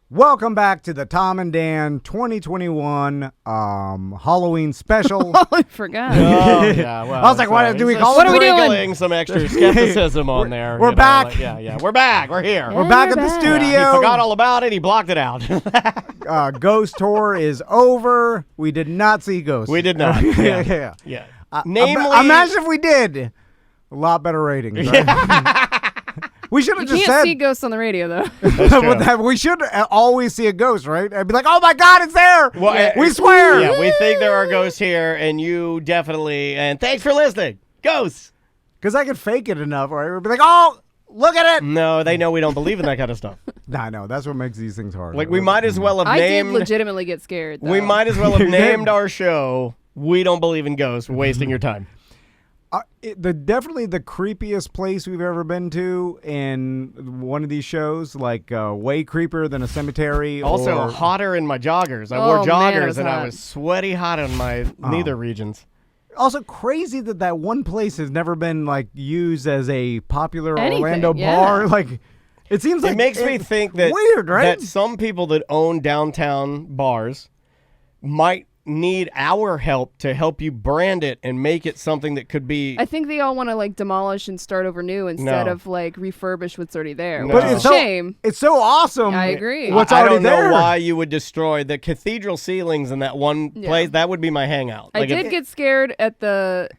Welcome back to the Tom and Dan 2021 Halloween special. Oh, I forgot. Oh, yeah. Well, I was like, why do we call it? What are we doing? Sprinkling some extra skepticism on there. We're back. We're back. We're here. We're back at the back. studio. Yeah, he forgot all about it. He blocked it out. Ghost tour is over. We did not see ghosts. We did not. Yeah. Yeah. Namely, imagine if we did. A lot better ratings. Right? We should You have just can't said. see ghosts on the radio, though. That's true. We should always see a ghost, right? I'd be like, oh my God, it's there. Well, we swear. Yeah, we think there are ghosts here, and you definitely. And thanks for listening. Ghosts. Because I could fake it enough, right? We'd be like, oh, look at it. No, they know we don't believe in that kind of stuff. Nah, I know. That's what makes these things hard. Like, we might as well have I named. did legitimately get scared, though. We might as well have named our show. We don't believe in ghosts. We're wasting your time. Definitely the creepiest place we've ever been to in one of these shows, like way creepier than a cemetery. Also, or, hotter in my joggers. I Oh, wore man, it joggers was and I hot. was sweaty hot in my nether regions. Also crazy that one place has never been like used as a popular Anything, Orlando yeah. bar. Like it seems like It makes me think that weird, right? that some people that own downtown bars might need our help to help you brand it and make it something that could be. I think they all want to like demolish and start over new instead No. of like refurbish what's already there. No. Which But is it's a so- shame. It's so awesome. I agree. What's I already don't there? know why you would destroy the cathedral ceilings in that one Yeah. place. That would be my hangout. I Like, if- did get scared at the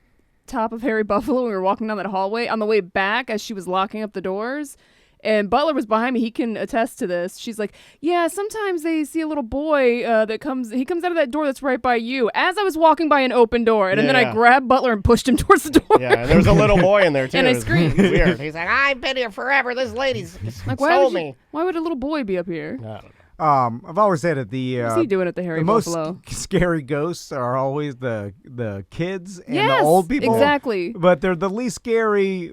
top of Harry Buffalo when we were walking down that hallway on the way back as she was locking up the doors. And Butler was behind me. He can attest to this. She's like, yeah, sometimes they see a little boy he comes out of that door that's right by you as I was walking by an open door. And then I Yeah. grabbed Butler and pushed him towards the door. Yeah, and there was a little boy in there too. And I It was screamed. Weird. He's like, I've been here forever. This lady's Like, sold me. why would a little boy be up here? I don't know. I've always said it. What's he doing at the Harry The most Buffalo? scary ghosts are always the kids and Yes, the old people. exactly. But they're the least scary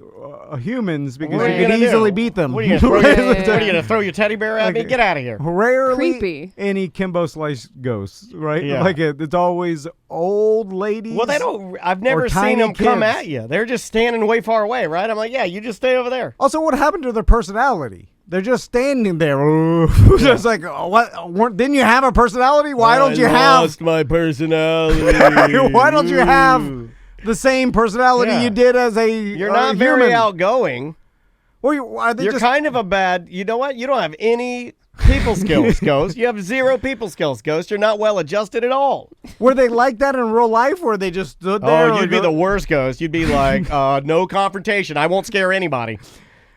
humans because What are you you can gonna easily do? beat them. What are you gonna throw, Yeah. what are you gonna throw your teddy bear at me? Like- Get out of here. Rarely Creepy. any Kimbo Slice ghosts, right? Yeah. Like it's always old ladies. Well, they don't. I've never seen tiny them come kids. at you. They're just standing way far away, right? I'm like, yeah, you just stay over there. Also, what happened to their personality? They're just standing there. It's like, what? Didn't you have a personality? Why don't you have? my personality? Why don't you have the same personality Yeah. you did as a? You're not very human? outgoing. Well, are they You're just? kind of a bad. You know what? You don't have any people skills, Ghost. You have zero people skills, Ghost. You're not well adjusted at all. Were they like that in real life? Or they just stood there? Oh, you'd be the worst, Ghost. You'd be like, no confrontation. I won't scare anybody.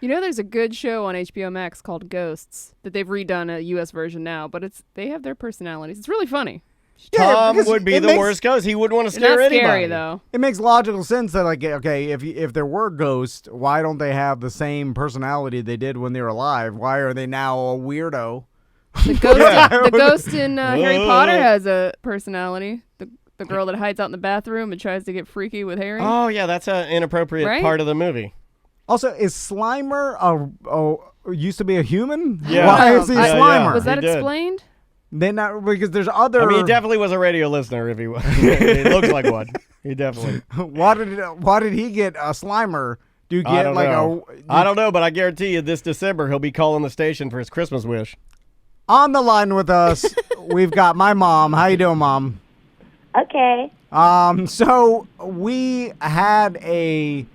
You know, there's a good show on HBO Max called Ghosts that they've redone a U.S. version now, but they have their personalities. It's really funny. Tom because would be it the makes- worst Ghost. He wouldn't want to It's scare not anybody. scary though. It makes logical sense that, like, okay, if there were ghosts, why don't they have the same personality they did when they were alive? Why are they now a weirdo? The ghost, Yeah. the ghost in Harry Potter has a personality. The girl that hides out in the bathroom and tries to get freaky with Harry. Oh yeah, that's an inappropriate Right? part of the movie. Also, is Slimer used to be a human? Yeah. Why is he a Yeah, Slimer? Was that He did. explained? They not because there's other. I mean, he definitely was a radio listener. If he was, he looks like one. He definitely. why did he get a Slimer? Do you I get don't like know. I don't know, but I guarantee you, this December he'll be calling the station for his Christmas wish. on the line with us? We've got my mom. How you doing, Mom? Okay. So we had a.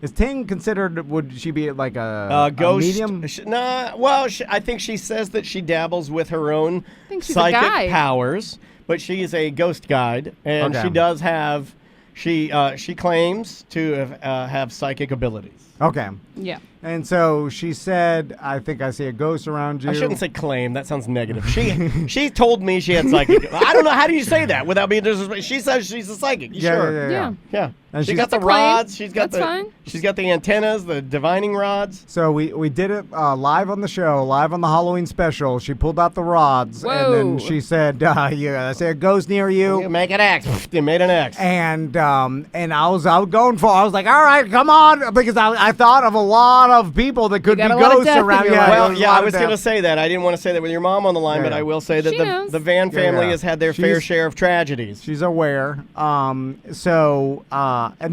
Is Ting considered? Would she be like a Ghost. medium? Nah. Well, I think she says that she dabbles with her own think she's a psychic guide. powers, but she is a ghost guide, and Okay. she does have. She claims to have psychic abilities. Okay. Yeah. And so she said, "I think I see a ghost around you." I shouldn't say claim. That sounds negative. She told me she had psychic. I don't know. How do you say that without being disrespectful? She says she's a psychic. You sure? Yeah. Yeah. And She she's- got the That's a claim. rods. She's got That's fine. She's got the antennas, the divining rods. So we did it live on the show, live on the Halloween special. She pulled out the rods, and Whoa. then she said, "Yeah, I see a ghost near you." You make an X. You made an X. And I was going for. I was like, "All right, come on," because I I thought of a lot of people that could be got a lot of ghosts death in around. your Yeah, life. Well, there's a yeah, lot I of was going to death. say that. I didn't want to say that with your mom on the line, Yeah, but I yeah. will say that She knows. the Vann family yeah. has had their fair share of tragedies. She's aware. And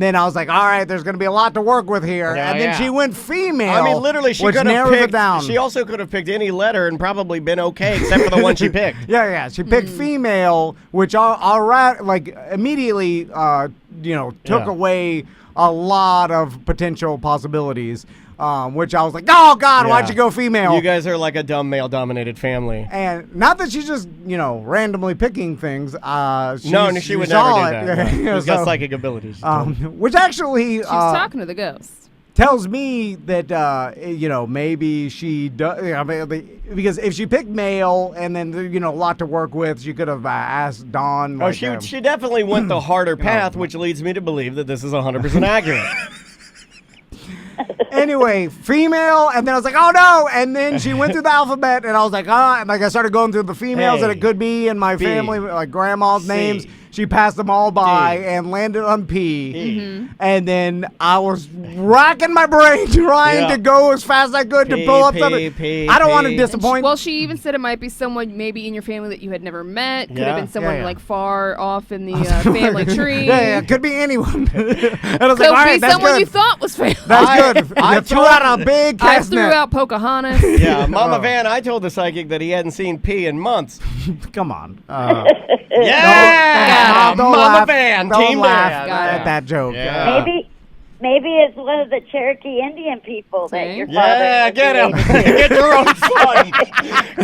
then I was like, all right, there's going to be a lot to work with here. Yeah, and then yeah. she went female. I mean, literally, she which could have narrows picked. it down. She also could have picked any letter and probably been okay, except for the one she picked. Yeah. She picked female, which immediately, took Yeah. away a lot of potential possibilities. Which I was like, oh God, why'd Yeah. you go female? You guys are like a dumb male-dominated family. And not that she's just, randomly picking things. No, she would saw never do it. that. No. She's got So, psychic abilities. which actually She was talking to the ghosts. tells me that maybe she does. Because if she picked male and then a lot to work with, she could have asked Dawn. Oh, she definitely went the harder path, which leads me to believe that this is 100% accurate. Anyway, female, and then I was like, oh no, and then she went through the alphabet, and I was like, and like I started going through the females that it could be in my B, family, like grandma's C, names. She passed them all by D, and landed on P. E. And then I was racking my brain trying Yeah. to go as fast as I could to P, pull up P, something. P, I don't want to P. disappoint. Well, she even said it might be someone maybe in your family that you had never met. Could Yeah. have been someone Yeah. like far off in the family tree. yeah, could be anyone. And I was Could like, all right, be that's someone good. you thought was family. That's good. I You threw told- out a big I cast threw net. out Pocahontas. Yeah, Mama Oh. Vann, I told the psychic that he hadn't seen P in months. Come on. Yeah! Don't Mama laugh. Vann, Don't Team laugh Vann. at that joke. Yeah. Maybe it's one of the Cherokee Indian people that See? your Yeah, father. get him. Get your own son.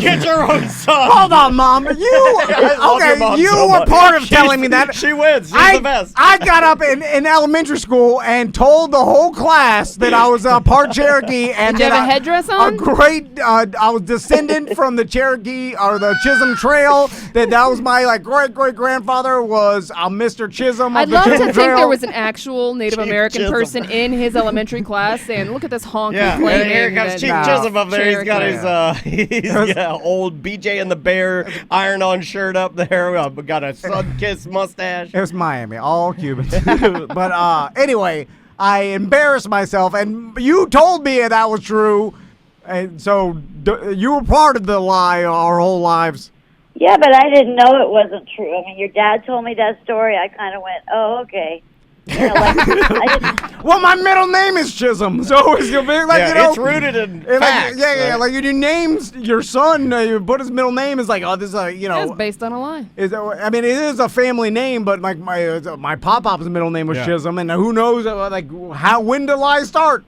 Get your own son. Hold on, Mom. I love your mom You so were much. part of She's- telling me that. She wins. She's I, the best. I got up in elementary school and told the whole class that I was part Cherokee and Did you that have a headdress on? A great, I was descendant from the Cherokee or the Chisholm Trail. That was my great grandfather was Mr. Chisholm. Of I'd the love to Chisholm think Trail. there was an actual Native Chief American Chisholm. person in his elementary class saying, "Look at this honky Yeah, and claiming here comes that- Chief No. Chisholm up there. He's got Cherokee." his old BJ and the Bear iron-on shirt up there. Got a sun-kissed mustache. It was Miami, all Cubans. But anyway, I embarrassed myself, and you told me that was true, and so you were part of the lie our whole lives. Yeah, but I didn't know it wasn't true. I mean, your dad told me that story. I kind of went, oh, okay. I didn't, Well, my middle name is Chisholm, so it's gonna be It's rooted in facts. like you names your son, you put his middle name is like, oh, this is That's based on a lie. it is a family name, but like my pop-pop's middle name was Yeah. Chisholm, and who knows when did lies start?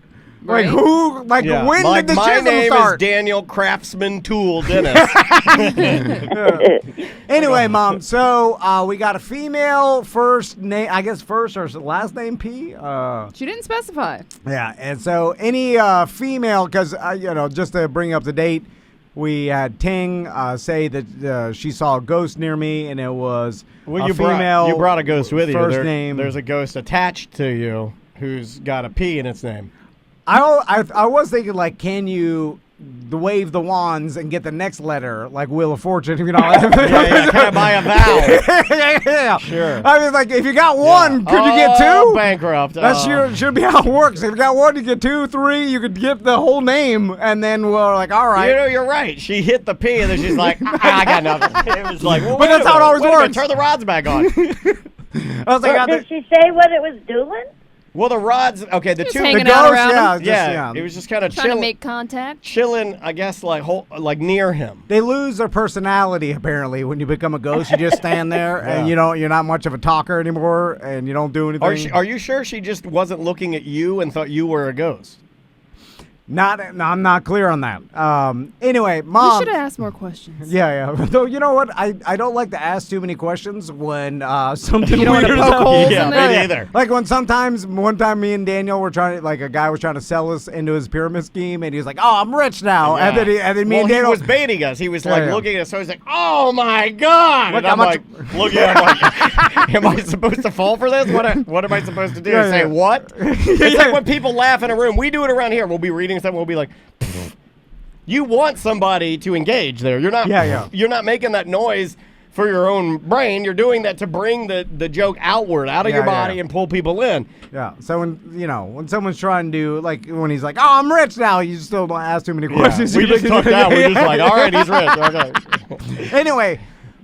Right. When did the my Chisholm name start? is Daniel Craftsman Tool Dennis. Anyway, Mom, so we got a female first name, I guess first or last name P. She didn't specify. Yeah, and so any female, because just to bring up the date, we had Ting say that she saw a ghost near me, and it was Well, a you female. brought a ghost with you. First name. There's a ghost attached to you who's got a P in its name. I was thinking can you wave the wands and get the next letter like Wheel of Fortune? Can I buy a vowel? yeah. Sure. I mean, if you got one, could you get Oh, two? bankrupt. That should be how it works. If you got one, you get two, three. You could get the whole name, and then we're like, all right. You're right. She hit the P, and then she's like, I got nothing. It was like, well, But that's how it always works. Turn the rods back on. I was like, did she say what it was doing? Well, the rods. Okay, the Just two. the hanging ghost, out around him. Yeah, it was just kind of Trying to make contact. chilling. I guess like near him. they lose their personality apparently when you become a ghost. You just stand there and you're not much of a talker anymore, and you don't do anything. Are you sure she just wasn't looking at you and thought you were a ghost? No, I'm not clear on that. Anyway, We Mom. should have asked more questions. Yeah. Though you know what, I don't like to ask too many questions when something You don't weird wanna is poke happening. holes Yeah, in me there? neither. Like one time me and Daniel were trying to, a guy was trying to sell us into his pyramid scheme, and he was like, "Oh, I'm rich now," and then me and he Daniel was baiting us. He was Yeah. looking at us, so he's like, "Oh my god!" Look and how I'm much- like, looking at him like, "Am I supposed to fall for this? What am I supposed to do? Yeah, Say yeah. what?" It's like when people laugh in a room. We do it around here. We'll be reading something. We'll be like, "You want somebody to engage there. You're not. Yeah. You're not making that noise for your own brain. You're doing that to bring the joke outward, out of your body, and pull people in. Yeah. So when someone's trying to like when he's like, "Oh, I'm rich now," you still don't ask too many questions. We just talked out. We're just like, all right, he's rich. Okay. Anyway,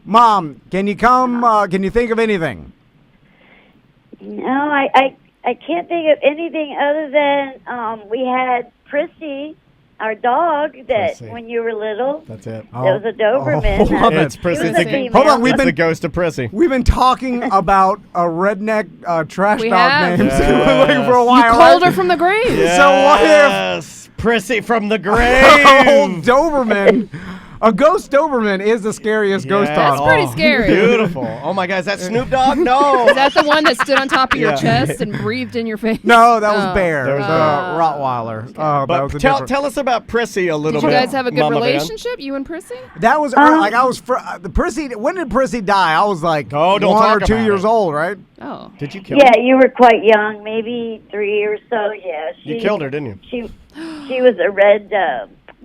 Mom, can you come? Can you think of anything? No, I can't think of anything other than we had Prissy, our dog, that Prissy. when you were little. That's it. There was a Doberman. love it. It's Prissy. He was a female. Hold on, It's the ghost of Prissy. We've been talking about a redneck trash We dog have. names Yes. like, for a You while. called her from the grave. So what if- Yes, Prissy from the grave. Old Doberman. A ghost Doberman is the scariest ghost Yeah. dog. That's pretty scary. Beautiful. Oh my God, is that Snoop Dogg? No. Is that the one that stood on top of your Yeah. chest and breathed in your face? No, that was Oh. Bear, That was the Bear. Rottweiler. That was But a tell different. us about Prissy a little Did bit. you guys have a good Mama Vann. relationship, you and Prissy? That was like I was the Prissy. When did Prissy die? I was like Oh, don't 1 or talk 2 about years it. old, right? Oh. Did you kill Yeah, her? you were quite young, maybe 3 or so. Yeah, You killed her, didn't you? She was a red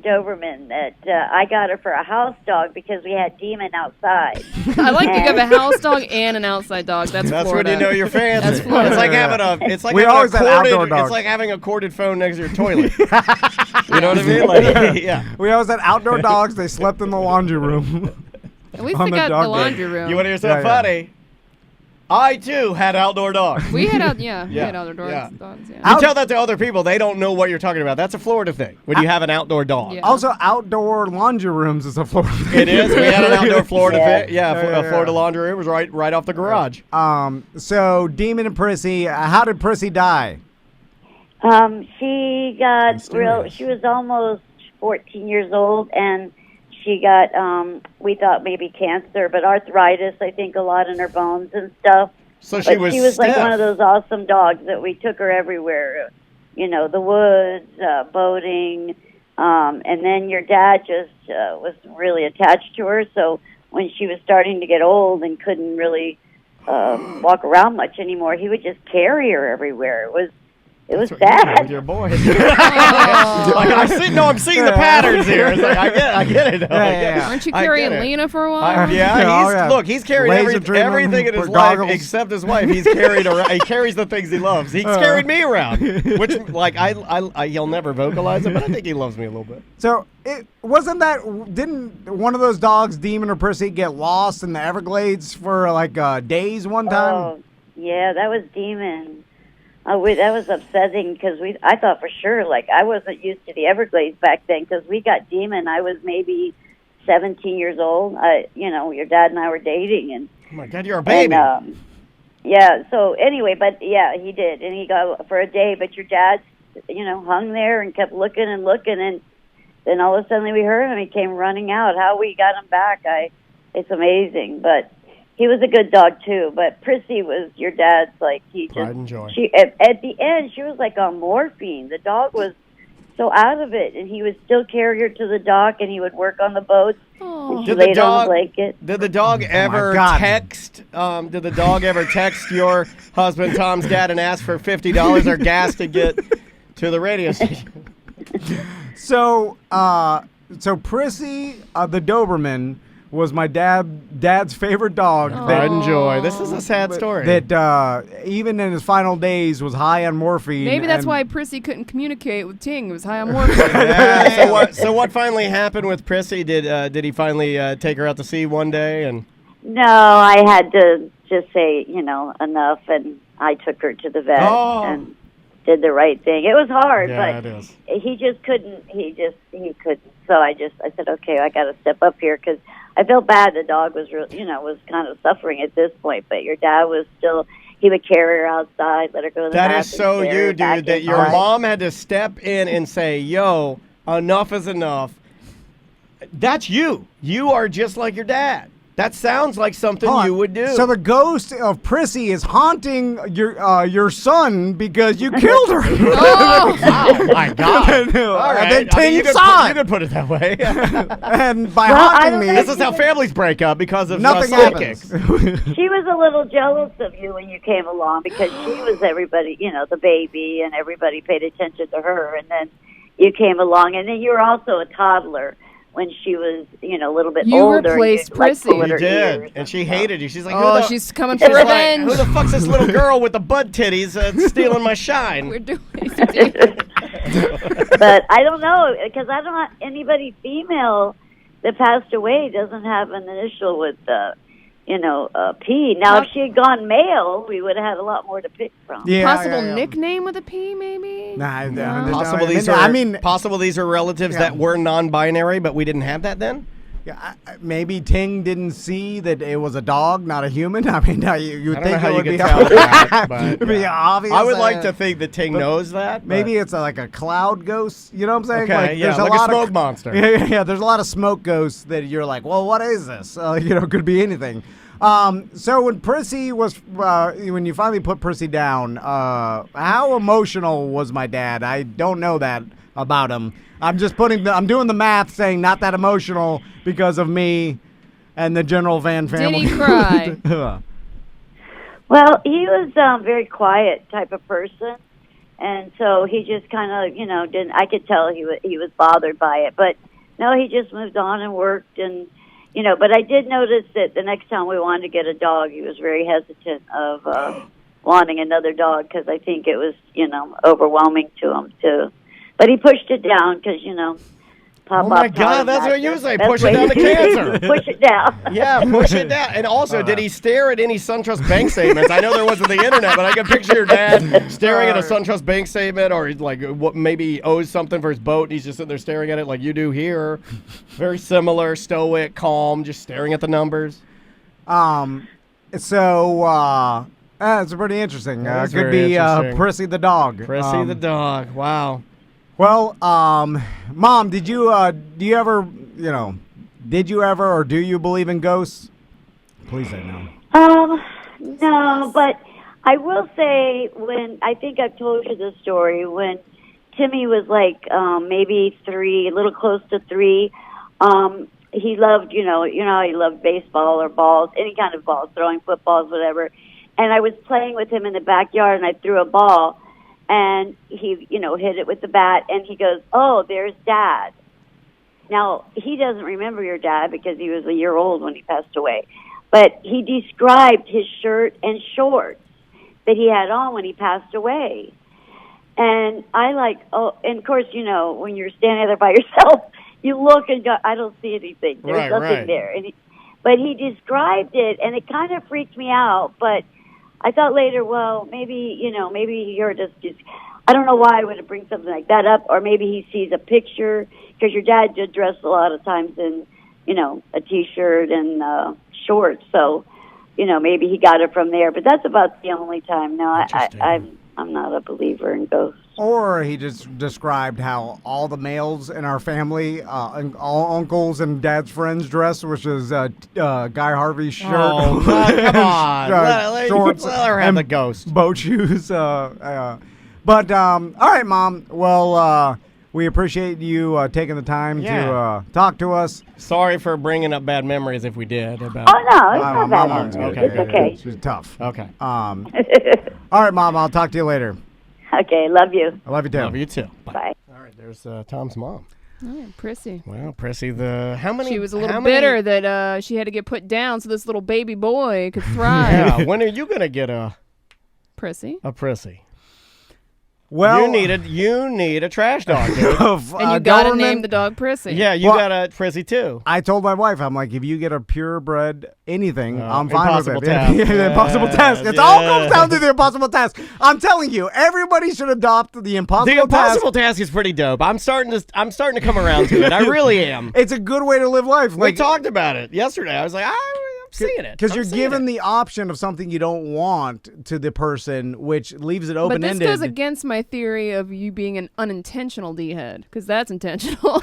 Doberman that I got her for a house dog because we had Demon outside. I like to give a house dog and an outside dog. That's That's Florida. when you know you're fancy. That's Florida. It's like having a. It's like We having always a had corded. outdoor dogs. It's like having a corded phone next to your toilet. You know what I mean? Like, yeah. We always had outdoor dogs. They slept in the laundry room. At least on they the got dog the day. laundry room. You want to hear something Yeah, yeah. funny? I too had outdoor dogs. We had out, yeah, we Yeah, had outdoor yeah. dogs. Yeah. You tell that to other people, they don't know what you're talking about. That's a Florida thing. When you have an outdoor dog. Yeah. Also, outdoor laundry rooms is a Florida thing. It is. We had an outdoor Florida thing. Yeah, Yeah, a Florida laundry room was right off the garage. So Demon and Prissy, how did Prissy die? She got Mysterious. she was almost 14 years old, and she got, we thought maybe cancer, but arthritis, I think, a lot in her bones and stuff. So But she was like stiff. one of those awesome dogs that we took her everywhere. You know, the woods, boating, and then your dad just was really attached to her. So when she was starting to get old and couldn't really walk around much anymore, he would just carry her everywhere. It was With sad. your boy. I'm seeing the patterns here. It's like, I get it. yeah. Aren't you I get carrying it. Lena for a while? Yeah, Oh, look, he's carried Laser treatment, everything in his goggles. life except his wife. He's carried around. He carries the things he loves. He's carried me around, which like he'll never vocalize it, but I think he loves me a little bit. So it wasn't that. Didn't one of those dogs, Demon or Prissy, get lost in the Everglades for like days one time? Oh, yeah, that was Demon. That was upsetting because I thought for sure, like, I wasn't used to the Everglades back then because we got Demon. I was maybe 17 years old. Your dad and I were dating, and Oh my God, you're a baby. And, yeah. So anyway, but yeah, he did, and he got for a day. But your dad, hung there and kept looking and looking, and then all of a sudden we heard him. He came running out. How we got him back, it's amazing. But he was a good dog too. But Prissy was your dad's, like, he just Pride and joy. She at the end she was like on morphine. The dog was so out of it, and he would still carry her to the dock, and he would work on the boats. Oh. And she Did the laid on dog- the blanket. Did the dog ever God. text? Did the dog ever text your husband Tom's dad and ask for $50 or gas to get to the radio station? So Prissy, the Doberman, was my dad's favorite dog. Pride and joy. This is a sad story. That even in his final days was high on morphine. Maybe that's and- why Prissy couldn't communicate with Ting. It was high on morphine. Yeah, so what finally happened with Prissy? Did he finally take her out to sea one day? And No, I had to just say, enough, and I took her to the vet and did the right thing. It was hard, yeah, but it is. he just couldn't. He couldn't. So I said, okay, I got to step up here because I felt bad. The dog was was kind of suffering at this point, but your dad was still. He would carry her outside, let her go to the That bathroom. is so carry her you, back dude. That your inside. mom had to step in and say, "Yo, enough is enough." That's you. You are just like your dad. That sounds like something Hold on. you would do. So the ghost of Prissy is haunting your son because you killed her. Oh. Oh my God! All right, And then Ting you saw could put it that way. And by Well, I haunting don't me, know. This is how families break up because of nothing psychics. happens. She was a little jealous of you when you came along because she was everybody, the baby, and everybody paid attention to her. And then you came along, and then you were also a toddler. when she was, a little bit You older. replaced you'd, like, Prissy. pull at You her did, ears and she stuff. hated you. She's like, Oh, who the, she's coming for she's like, revenge. who the fuck's this little girl with the bud titties stealing my shine? We're doing it. But I don't know, because I don't have anybody female that passed away doesn't have an initial with P. Now, if she had gone male, we would have had a lot more to pick from. Yeah, Possible yeah, yeah. nickname with a P, maybe? Nah, No. Possible these are relatives Yeah. that were non-binary, but we didn't have that then. Yeah, maybe Ting didn't see that it was a dog, not a human. I mean, you would I don't know think how it you would could be tell that, but, it'd be obvious. I would like to think that Ting but knows that. but- Maybe it's like a cloud ghost. You know what I'm saying? Okay, like, yeah, there's like a lot smoke of, monster. Yeah. There's a lot of smoke ghosts that you're like, well, what is this? Could be anything. So when Prissy was, when you finally put Prissy down, how emotional was my dad? I don't know that about him. I'm just I'm doing the math, saying not that emotional because of me and the general Vann family. Did he cry? Well, he was a very quiet type of person, and so he just kind of, didn't. I could tell he was bothered by it, but no, he just moved on and worked, and But I did notice that the next time we wanted to get a dog, he was very hesitant of wanting another dog because I think it was, overwhelming to him too. But he pushed it down because, Pop Oh my God, that's what you say. Push it down to cancer. Push it down. Yeah, push it down. And also, did he stare at any SunTrust bank statements? I know there wasn't the internet, but I can picture your dad staring at a SunTrust bank statement, or like what maybe he owes something for his boat, and he's just sitting there staring at it like you do here. Very similar, stoic, calm, just staring at the numbers. It's pretty interesting. That is Could very be interesting. Prissy the dog. Prissy the dog. Wow. Well, Mom, did you or do you believe in ghosts? Please say no. No, but I will say I think I've told you this story, when Timmy was like maybe 3, a little close to 3, he loved, he loved baseball or balls, any kind of balls, throwing footballs, whatever. And I was playing with him in the backyard, and I threw a ball, and he, hit it with the bat, and he goes, "Oh, there's Dad." Now, he doesn't remember your dad because he was a year old when he passed away, but he described his shirt and shorts that he had on when he passed away. And and of course, when you're standing there by yourself, you look and go, I don't see anything. There's nothing there. But he described it, and it kind of freaked me out. But I thought later, well, maybe he heard us just, I don't know why I would bring something like that up, or maybe he sees a picture, because your dad did dress a lot of times in, a T-shirt and shorts. So, maybe he got it from there. But that's about the only time. No, I'm not a believer in ghosts. Or he just described how all the males in our family, and all uncles and dad's friends dress, which is Guy Harvey's shirt, Oh, come on. shorts, Let her have and the ghost. boat shoes. All right, Mom. Well, we appreciate you taking the time to talk to us. Sorry for bringing up bad memories if we did. About Oh, no, it's not my bad. mom's good. It's okay. She's tough. Okay. All right, Mom. I'll talk to you later. Okay, love you. I love you too. Love you too. Bye. All right, there's Tom's mom. Oh, Prissy. Wow, Prissy, how many? She was a little how many- bitter that she had to get put down so this little baby boy could thrive. Yeah, when are you gonna get a Prissy. Prissy? Well, you need a trash dog, dude. And you got to name the dog Prissy. Yeah, you got a Prissy too. I told my wife, I'm like, if you get a purebred anything, I'm fine with it. Impossible task. The impossible Yeah, task. It all comes down to the impossible task. I'm telling you, everybody should adopt the impossible The impossible task is pretty dope. I'm starting to come around to it. I really am. It's a good way to live life. We talked about it yesterday. I was like, I'm seeing it. Because you're I'm seeing given it. the option of something you don't want to the person, which leaves it But open-ended. this goes against my theory of you being an unintentional D-head, because that's intentional.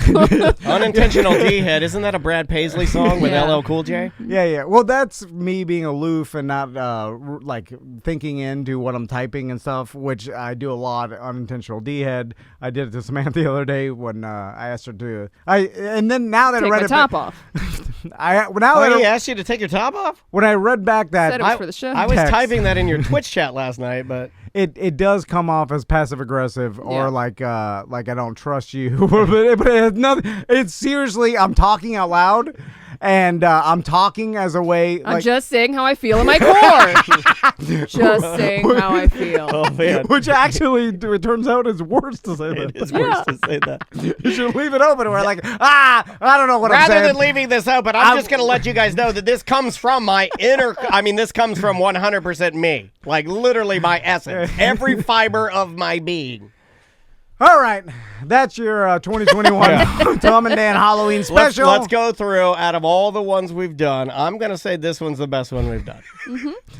Unintentional D-head. Isn't that a Brad Paisley song with Yeah. LL Cool J? Yeah. Well, that's me being aloof and not thinking into what I'm typing and stuff, which I do a lot. Unintentional D-head. I did it to Samantha the other day when I asked her to. And then now that Take I read my it, top off. now that He asked you to take your top top off? When I read back that, Said it was for the show. I was Text. typing that in your Twitch chat last night, but it does come off as passive aggressive or Yeah. like I don't trust you. but it has nothing. It's seriously, I'm talking out loud, and I'm talking as a way. I'm Like, just saying how I feel in my core. Just saying how I feel. oh man, which actually, it turns out, is worse to say it that. is worse to say that. You should leave it open. We're like, I don't know what I'm Rather saying. than leaving this open, I'm just going to let you guys know that this comes from my inner. I mean, this comes from 100% me, like literally my essence, every fiber of my being. All right, that's your 2021 Tom and Dan Halloween special. Let's go through. Out of all the ones we've done, I'm going to say this one's the best one we've done.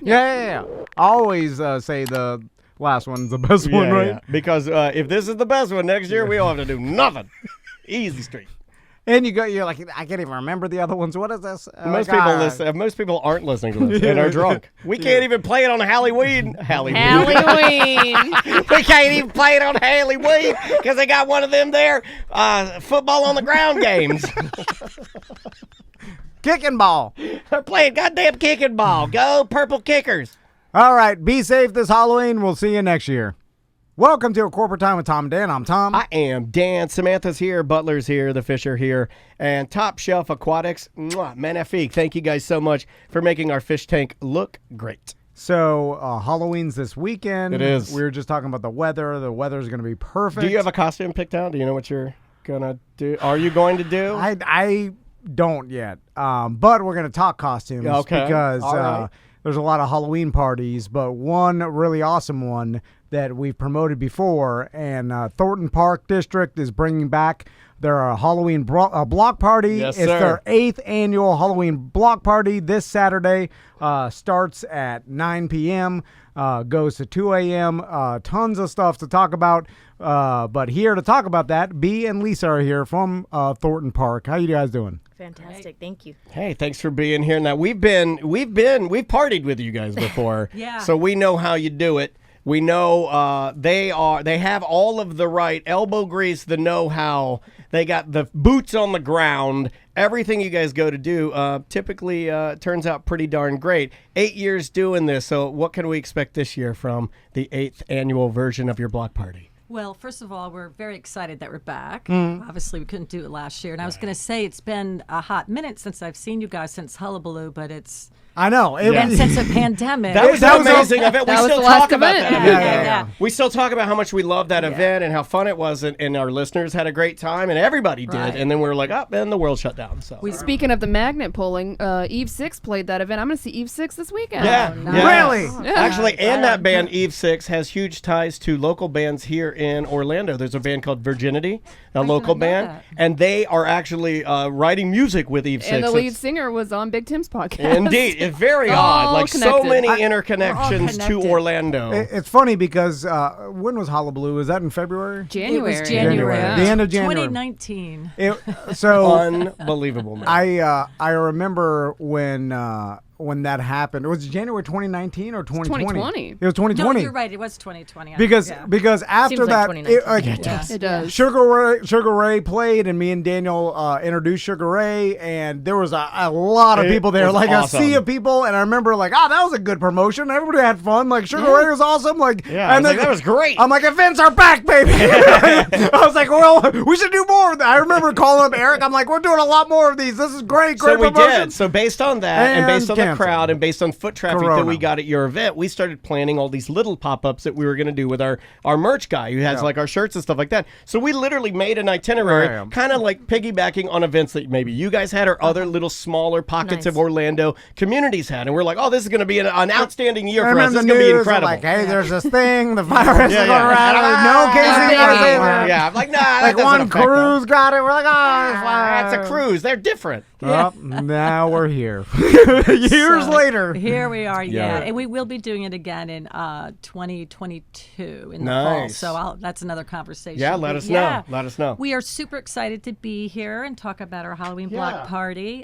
Yeah. I always say the last one's the best one, right? Yeah. Because if this is the best one next year, we don't have to do nothing. Easy street. And you're like, I can't even remember the other ones. What is this? Most people listen. Most people aren't listening to this and are drunk. We can't even play it on Halloween. Halloween. We can't even play it on Halloween because they got one of them there football on the ground games. Kicking ball. They're playing goddamn kicking ball. Go Purple Kickers. All right, be safe this Halloween. We'll see you next year. Welcome to A Corporate Time with Tom and Dan. I'm Tom. I am Dan. Samantha's here. Butler's here. The Fisher here. And Top Shelf Aquatics. Magnifique. Thank you guys so much for making our fish tank look great. So Halloween's this weekend. It is. We were just talking about the weather. The weather's going to be perfect. Do you have a costume picked out? Do you know what you're going to do? Are you going to do? I don't yet. But we're going to talk costumes Okay. because All right. there's a lot of Halloween parties, but one really awesome one that we've promoted before, and Thornton Park District is bringing back their Halloween block party. Yes, it's sir. their 8th annual Halloween block party this Saturday. Starts at 9 p.m., goes to 2 a.m. Tons of stuff to talk about. But here to talk about that, B and Lisa are here from Thornton Park. How you guys doing? Fantastic. Thank you. Hey, thanks for being here. Now we've partied with you guys before. Yeah. So we know how you do it. We know they have all of the right elbow grease, the know-how. They got the boots on the ground. Everything you guys go to do typically turns out pretty darn great. 8 years doing this. So what can we expect this year from the 8th annual version of your block party? Well, first of all, we're very excited that we're back. Obviously, we couldn't do it last year. And I was going to say it's been a hot minute since I've seen you guys since Hullabaloo, but it's I know. been since a pandemic. That was an amazing event. We That was still the last talk about event. that Yeah, event. yeah. We still talk about how much we love that event and how fun it was, and our listeners had a great time, and everybody did. Right. And then we were like, and the world shut down. So Speaking of the magnet pulling, Eve 6 played that event. I'm going to see Eve 6 this weekend. yeah, nice. yeah. Really? Yeah. Actually, and that band Eve 6 has huge ties to local bands here in Orlando. There's a band called Virginity, a local know band, that. and they are actually writing music with Eve 6. And the lead It's- singer was on Big Tim's podcast. Indeed, it's very All odd. Like so connected. many We're all interconnections to connected. Orlando. It's funny because when was Hullabaloo? Was that in February? January. It was January. Yeah. The end of January. 2019. So Unbelievable, man. I remember when that happened. Was it January 2019 or 2020? 2020. It was 2020. No, you're right. It was 2020. Because Yeah. because after Seems like that, 2019. It does. Sugar Ray played, and me and Daniel introduced Sugar Ray, and there was a lot of It people there, was like awesome. a sea of people. And I remember like, that was a good promotion. Everybody had fun. Like Sugar Ray was awesome. Like, Yeah, I was like, that was great. I'm like, events are back, baby. I was like, well, we should do more of that. I remember calling up Eric. I'm like, we're doing a lot more of these. This is great. So Great we promotion. did. So based on that, and based on the canceled. crowd, and based on foot traffic that Corona. we got at your event, we started planning all these little pop-ups that we were going to do with our merch guy who has like our shirts and stuff like that. So we literally made an itinerary, Yeah. kind of like piggybacking on events that maybe you guys had or other little smaller pockets Nice. of Orlando communities had. And we're like, this is going to be an outstanding year And for then us. the This is going to be news are incredible. like, hey, there's this thing. The virus Yeah, is yeah. going around. No cases. biggie. Yeah, I'm like, nah, that Like doesn't one affect cruise them. got it. We're like, it's fine. That's a cruise. They're different. Well, now we're here. Years later. Here we are, Yeah. And we will be doing it again in 2022 in the fall. Nice. So that's another conversation. Yeah, let us know. Let us know. We are super excited to be here and talk about our Halloween Yeah. block party.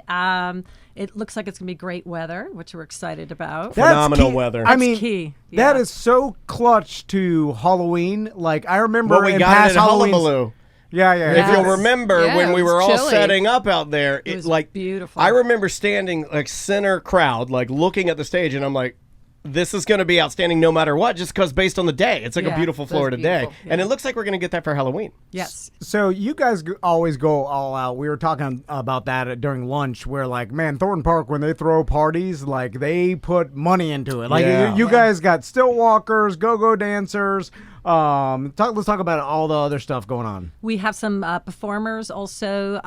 It looks like it's going to be great weather, which we're excited about. That's Phenomenal key. weather. I That's mean, key. that Yeah. is so clutch to Halloween. Like I remember Well, we in got past it at Halloweens- Hullabaloo. Yeah, yeah. If yeah. you'll remember, Yeah, when it we was were all chilly. setting up out there, It was like beautiful. I remember standing like center crowd, like looking at the stage, and I'm like, this is going to be outstanding no matter what, just because based on the day. It's like a Yeah, beautiful it was Florida day. beautiful, yeah. And it looks like we're going to get that for Halloween. Yes. So you guys always go all out. We were talking about that during lunch, where like, man, Thornton Park, when they throw parties, like they put money into it. Like Yeah. you guys got stilt walkers, go-go dancers. Let's talk about all the other stuff going on. We have some performers also,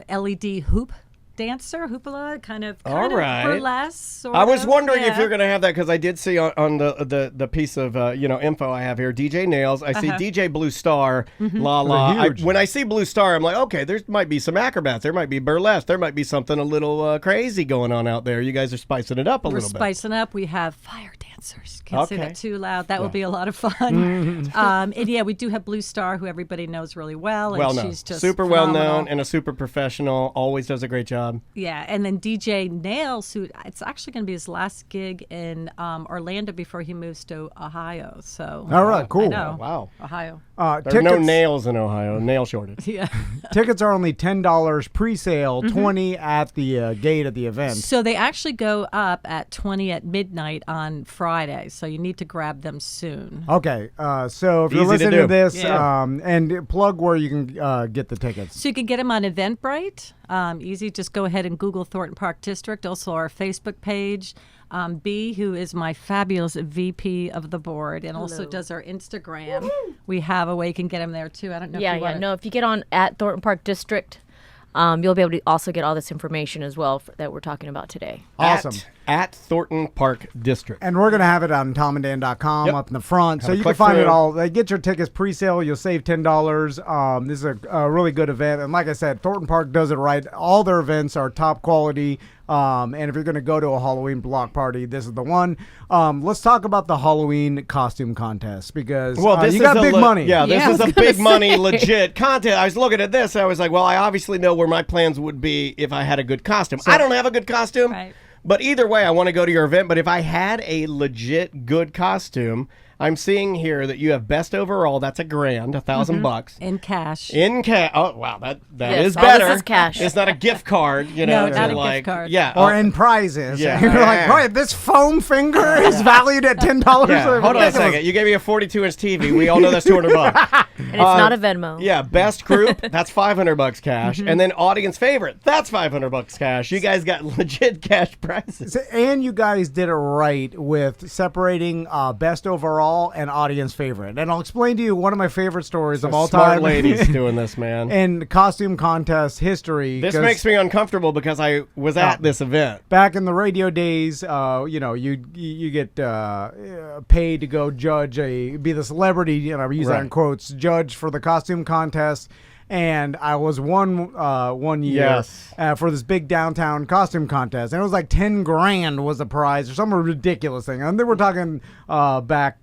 LED hoop dancer, hoopla, kind of right. burlesque. Sort I was of, wondering if yeah. you're going to have that because I did see on the piece of info I have here, DJ Nails. I see DJ Blue Star, La La. They're huge. When I see Blue Star, I'm like, okay, there might be some acrobats, there might be burlesque, there might be something a little crazy going on out there. You guys are spicing it up a We're little bit. spicing up. We have fire dancers. Can't say Okay. that too loud. That will be a lot of fun. And yeah, we do have Blue Star, who everybody knows really well. And Well known, she's just super well phenomenal. known, and a super professional. Always does a great job. Yeah, and then DJ Nails, who it's actually going to be his last gig in Orlando before he moves to Ohio. So All right, cool. I know. Wow. Ohio. There are no nails in Ohio. Nail shortage. Yeah. Tickets are only $10 pre-sale, $20 at the gate at the event. So they actually go up at 20 at midnight on Friday. So you need to grab them soon. Okay, so if you're Easy to listening to do. this, Yeah. and plug where you can get the tickets. So you can get them on Eventbrite. Easy. Just go ahead and Google Thornton Park District. Also our Facebook page. B, who is my fabulous VP of the board and also does our Instagram. We have a way you can get them there too. I don't know if you want to. No, if you get on at Thornton Park District, you'll be able to also get all this information as well that we're talking about today. Awesome. At Thornton Park District. And we're going to have it on tomanddan.com Yep. up in the front. So Have a you can click find it through. all. Get your tickets pre-sale. You'll save $10. This is a really good event. And like I said, Thornton Park does it right. All their events are top quality. And if you're going to go to a Halloween block party, this is the one. Let's talk about the Halloween costume contest because This you is got a big money. Yeah, this Yeah, I is was a gonna big money, say. legit contest. I was looking at this. I was like, well, I obviously know where my plans would be if I had a good costume. I don't have a good costume. Right. But either way, I want to go to your event. But if I had a legit good costume, I'm seeing here that you have best overall. That's $1,000, $1,000 In cash. in cash. Oh wow, that Yes, is all this better. is cash. It's not a gift card, you know. No, not to a gift like, card. Yeah. Or in prizes. Yeah. You're like, Yeah. right, this foam finger is valued at $10. yeah. Hold on a second. You gave me a 42-inch TV. We all know that's $200. And it's not a Venmo. Yeah, best group, that's $500 cash, and then audience favorite, that's $500 cash. You guys got legit cash prizes. And you guys did it right with separating best overall and audience favorite. And I'll explain to you one of my favorite stories of all Smart time. ladies doing this, man. in costume contest history. This 'cause makes me uncomfortable because I was at this event. back in the radio days, you get paid to go judge be the celebrity, I use that in Right. quotes, judge for the costume contest. And I was one year Yes. for this big downtown costume contest, and it was like 10 grand was the prize or some ridiculous thing. And they were talking back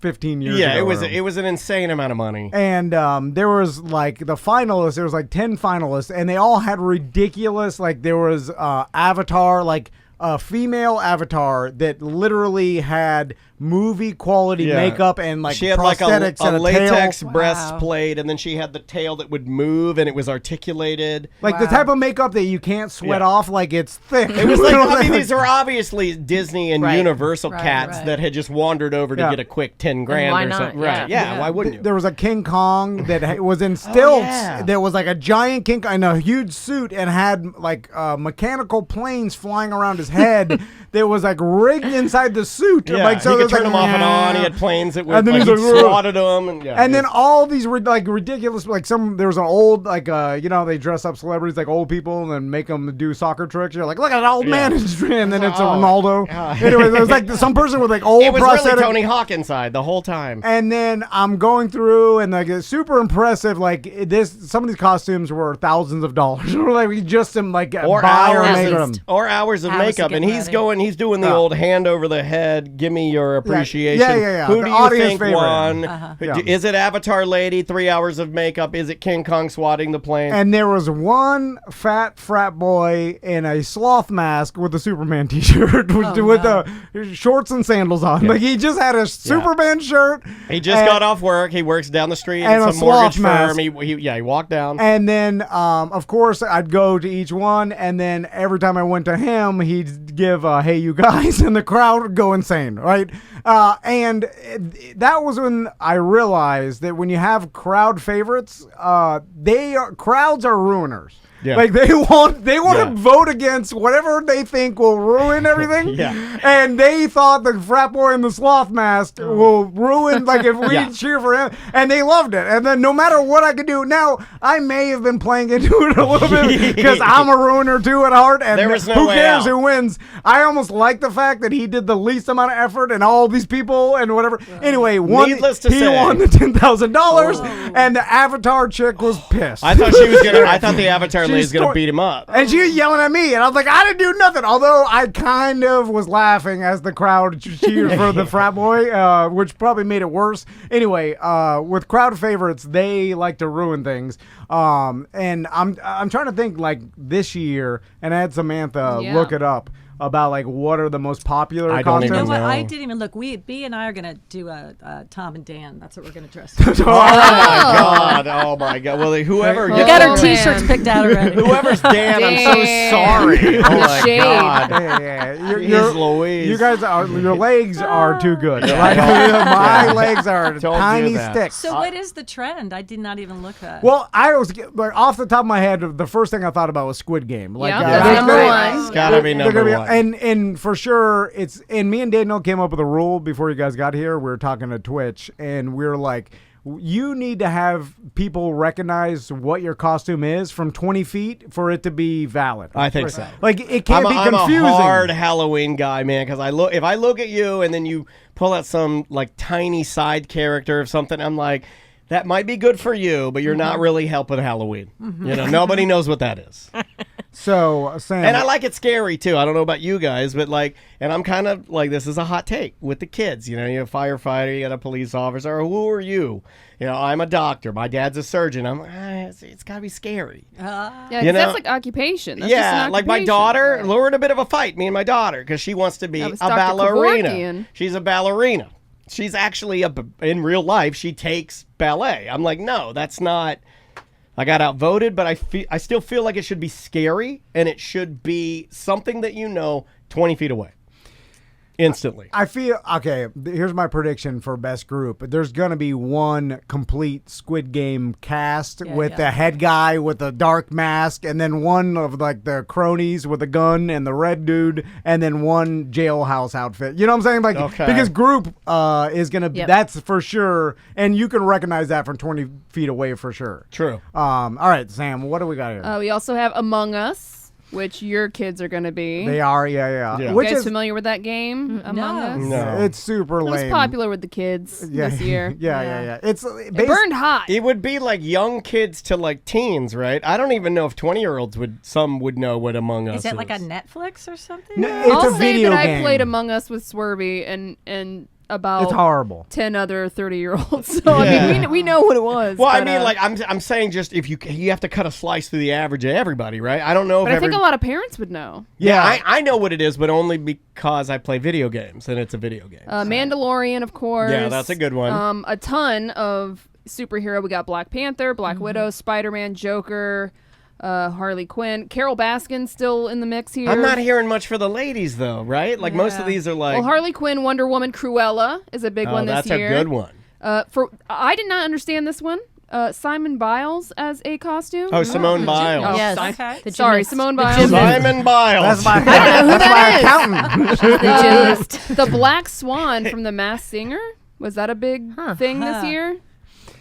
15 years ago. Yeah, or- it was an insane amount of money. and there was like the finalists, there was like 10 finalists, and they all had ridiculous, like there was Avatar, like a female Avatar that literally had movie quality Yeah. makeup and like She had prosthetics like and a latex tail. breastplate, and then she had the tail that would move, and it was articulated. Like the Wow. type of makeup that you can't sweat Yeah. off, like it's thick. It was like, I mean, these are obviously Disney and Right. Universal Right, cats right. that had just wandered over to Yeah. get a quick 10 grand why or not? something. Yeah. Right. Yeah, Yeah. why wouldn't you? There was a King Kong that was in stilts. yeah. There was like a giant King Kong in a huge suit and had like mechanical planes flying around his head. That was like rigged inside the suit. Yeah, like, so he there could was, turn like, them off and on. He had planes that would, And then like, he's he like, swatted them. And, yeah, And then it's- all these like ridiculous, like there was an old, like, they dress up celebrities like old people and then make them do soccer tricks. You're like, look at that old man. And then it's a Ronaldo. Anyway, there was like some person with like old it was prosthetic. really Tony Hawk inside the whole time. And then I'm going through and like it's super impressive. Like some of these costumes were thousands of dollars. Like we just some like Or buy or hours, make of, them. or hours of Hours makeup, and getting he's ready. he's doing the old hand over the head, give me your appreciation. Yeah. Who The do you audience think favorite. won? Yeah. Is it Avatar Lady, 3 hours of makeup? Is it King Kong swatting the plane? And there was one fat frat boy in a sloth mask with a Superman T-shirt with the shorts and sandals on. Like he just had a Superman shirt. He just got off work. He works down the street and at a some mortgage sloth mask. firm. He walked down. And then, of course, I'd go to each one, and then every time I went to him, he'd give, "Hey, you guys," and the crowd would go insane, right? And that was when I realized that when you have crowd favorites, crowds are ruiners. Yeah. Like they want to vote against whatever they think will ruin everything. Yeah. And they thought the frat boy in the sloth mask will ruin, like if we cheer for him, and they loved it. And then no matter what I could do, now I may have been playing into it a little bit because I'm a ruiner too at heart. And There was no who way cares out. who wins? I almost like the fact that he did the least amount of effort and all these people and whatever. Anyway, he Needless to say. won the $10,000, and the Avatar chick was pissed. I thought she was gonna. I thought the Avatar lady was gonna beat him up. And she was yelling at me, and I was like, I didn't do nothing. Although I kind of was laughing as the crowd cheered for the frat boy, which probably made it worse. Anyway, with crowd favorites, they like to ruin things. And I'm trying to think like this year, and I had Samantha look it up about like what are the most popular I don't costumes. even You know what? know. I didn't even look. B and I are gonna do a Tom and Dan. That's what we're gonna dress. Oh my god! Oh my god! Well, whoever We gets got our Oh, T-shirts man. picked out already. whoever's Dan, I'm so Dan. sorry. Oh my shade. god! Yeah. Jeez Louise. You guys are, your legs are too good. Yeah, Like, my yeah. legs are Told you tiny that. sticks. So what is the trend? I did not even look at. Well, I was like off the top of my head, the first thing I thought about was Squid Game. Like, Yeah, that's they're number gonna- one. It's gotta be they're number gonna one. And for sure, and me and Daniel came up with a rule before you guys got here. We were talking to Twitch, and we were like, you need to have people recognize what your costume is from 20 feet for it to be valid. I think so. Like, it can't be confusing. I'm a hard Halloween guy, man, because if I look at you and then you pull out some like tiny side character of something, I'm like, that might be good for you, but you're not really helping Halloween. You know, nobody knows what that is. So, Sam. And I like it scary too. I don't know about you guys, but like, and I'm kind of like, this is a hot take with the kids. You know, you're a firefighter, you got a police officer. Who are you? You know, I'm a doctor. My dad's a surgeon. I'm it's got to be scary. Yeah, You 'cause know- that's like occupation. That's just Yeah, an like my occupation. daughter, we're in a bit of a fight, me and my daughter, because she wants to be That a was Dr. ballerina. Kevorkian. She's a ballerina. She's actually in real life, she takes ballet. I'm like, no, that's not. I got outvoted, but I still feel like it should be scary, and it should be something that 20 feet away. Instantly. I feel okay. Here's my prediction for best group. There's gonna be one complete Squid Game cast with the head guy with the dark mask, and then one of like the cronies with a gun and the red dude, and then one jailhouse outfit. You know what I'm saying? Like because group is gonna be that's for sure, and you can recognize that from 20 feet away for sure. True. All right, Sam. What do we got here? We also have Among Us, which your kids are going to be. They are, yeah. Yeah. Which You guys is familiar with that game, Among Us? No. it's super It was lame. popular with the kids this year. Yeah. It's It burned hot. It would be like young kids to like teens, right? I don't even know if 20-year-olds would know what Among Us is. Is it like a Netflix or something? No, it's I'll a say video that game. I played Among Us with Swervy and about It's horrible. 10 other 30-year-olds. So I mean, we know what it was. Well, I but, mean, like I'm saying, just if you have to cut a slice through the average of everybody, right? I don't know but if I think a lot of parents would know. Yeah, I know what it is, but only because I play video games, and it's a video game. Mandalorian, of course. Yeah, that's a good one. A ton of superhero. We got Black Panther, Black Widow, Spider-Man, Joker, Harley Quinn. Carol Baskin's still in the mix here. I'm not hearing much for the ladies, though, right? Like most of these are like. Well, Harley Quinn, Wonder Woman, Cruella is a big one this that's year. a good one. I did not understand this one. Simon Biles as a costume. Oh, Simone Biles. Oh, Yes. Okay. The Sorry, gymnast. Simone The Biles. gymnast. Simon Biles. That's my I don't know who that is. accountant. The gymnast. The Black Swan from The Masked Singer. Was that a big thing this year?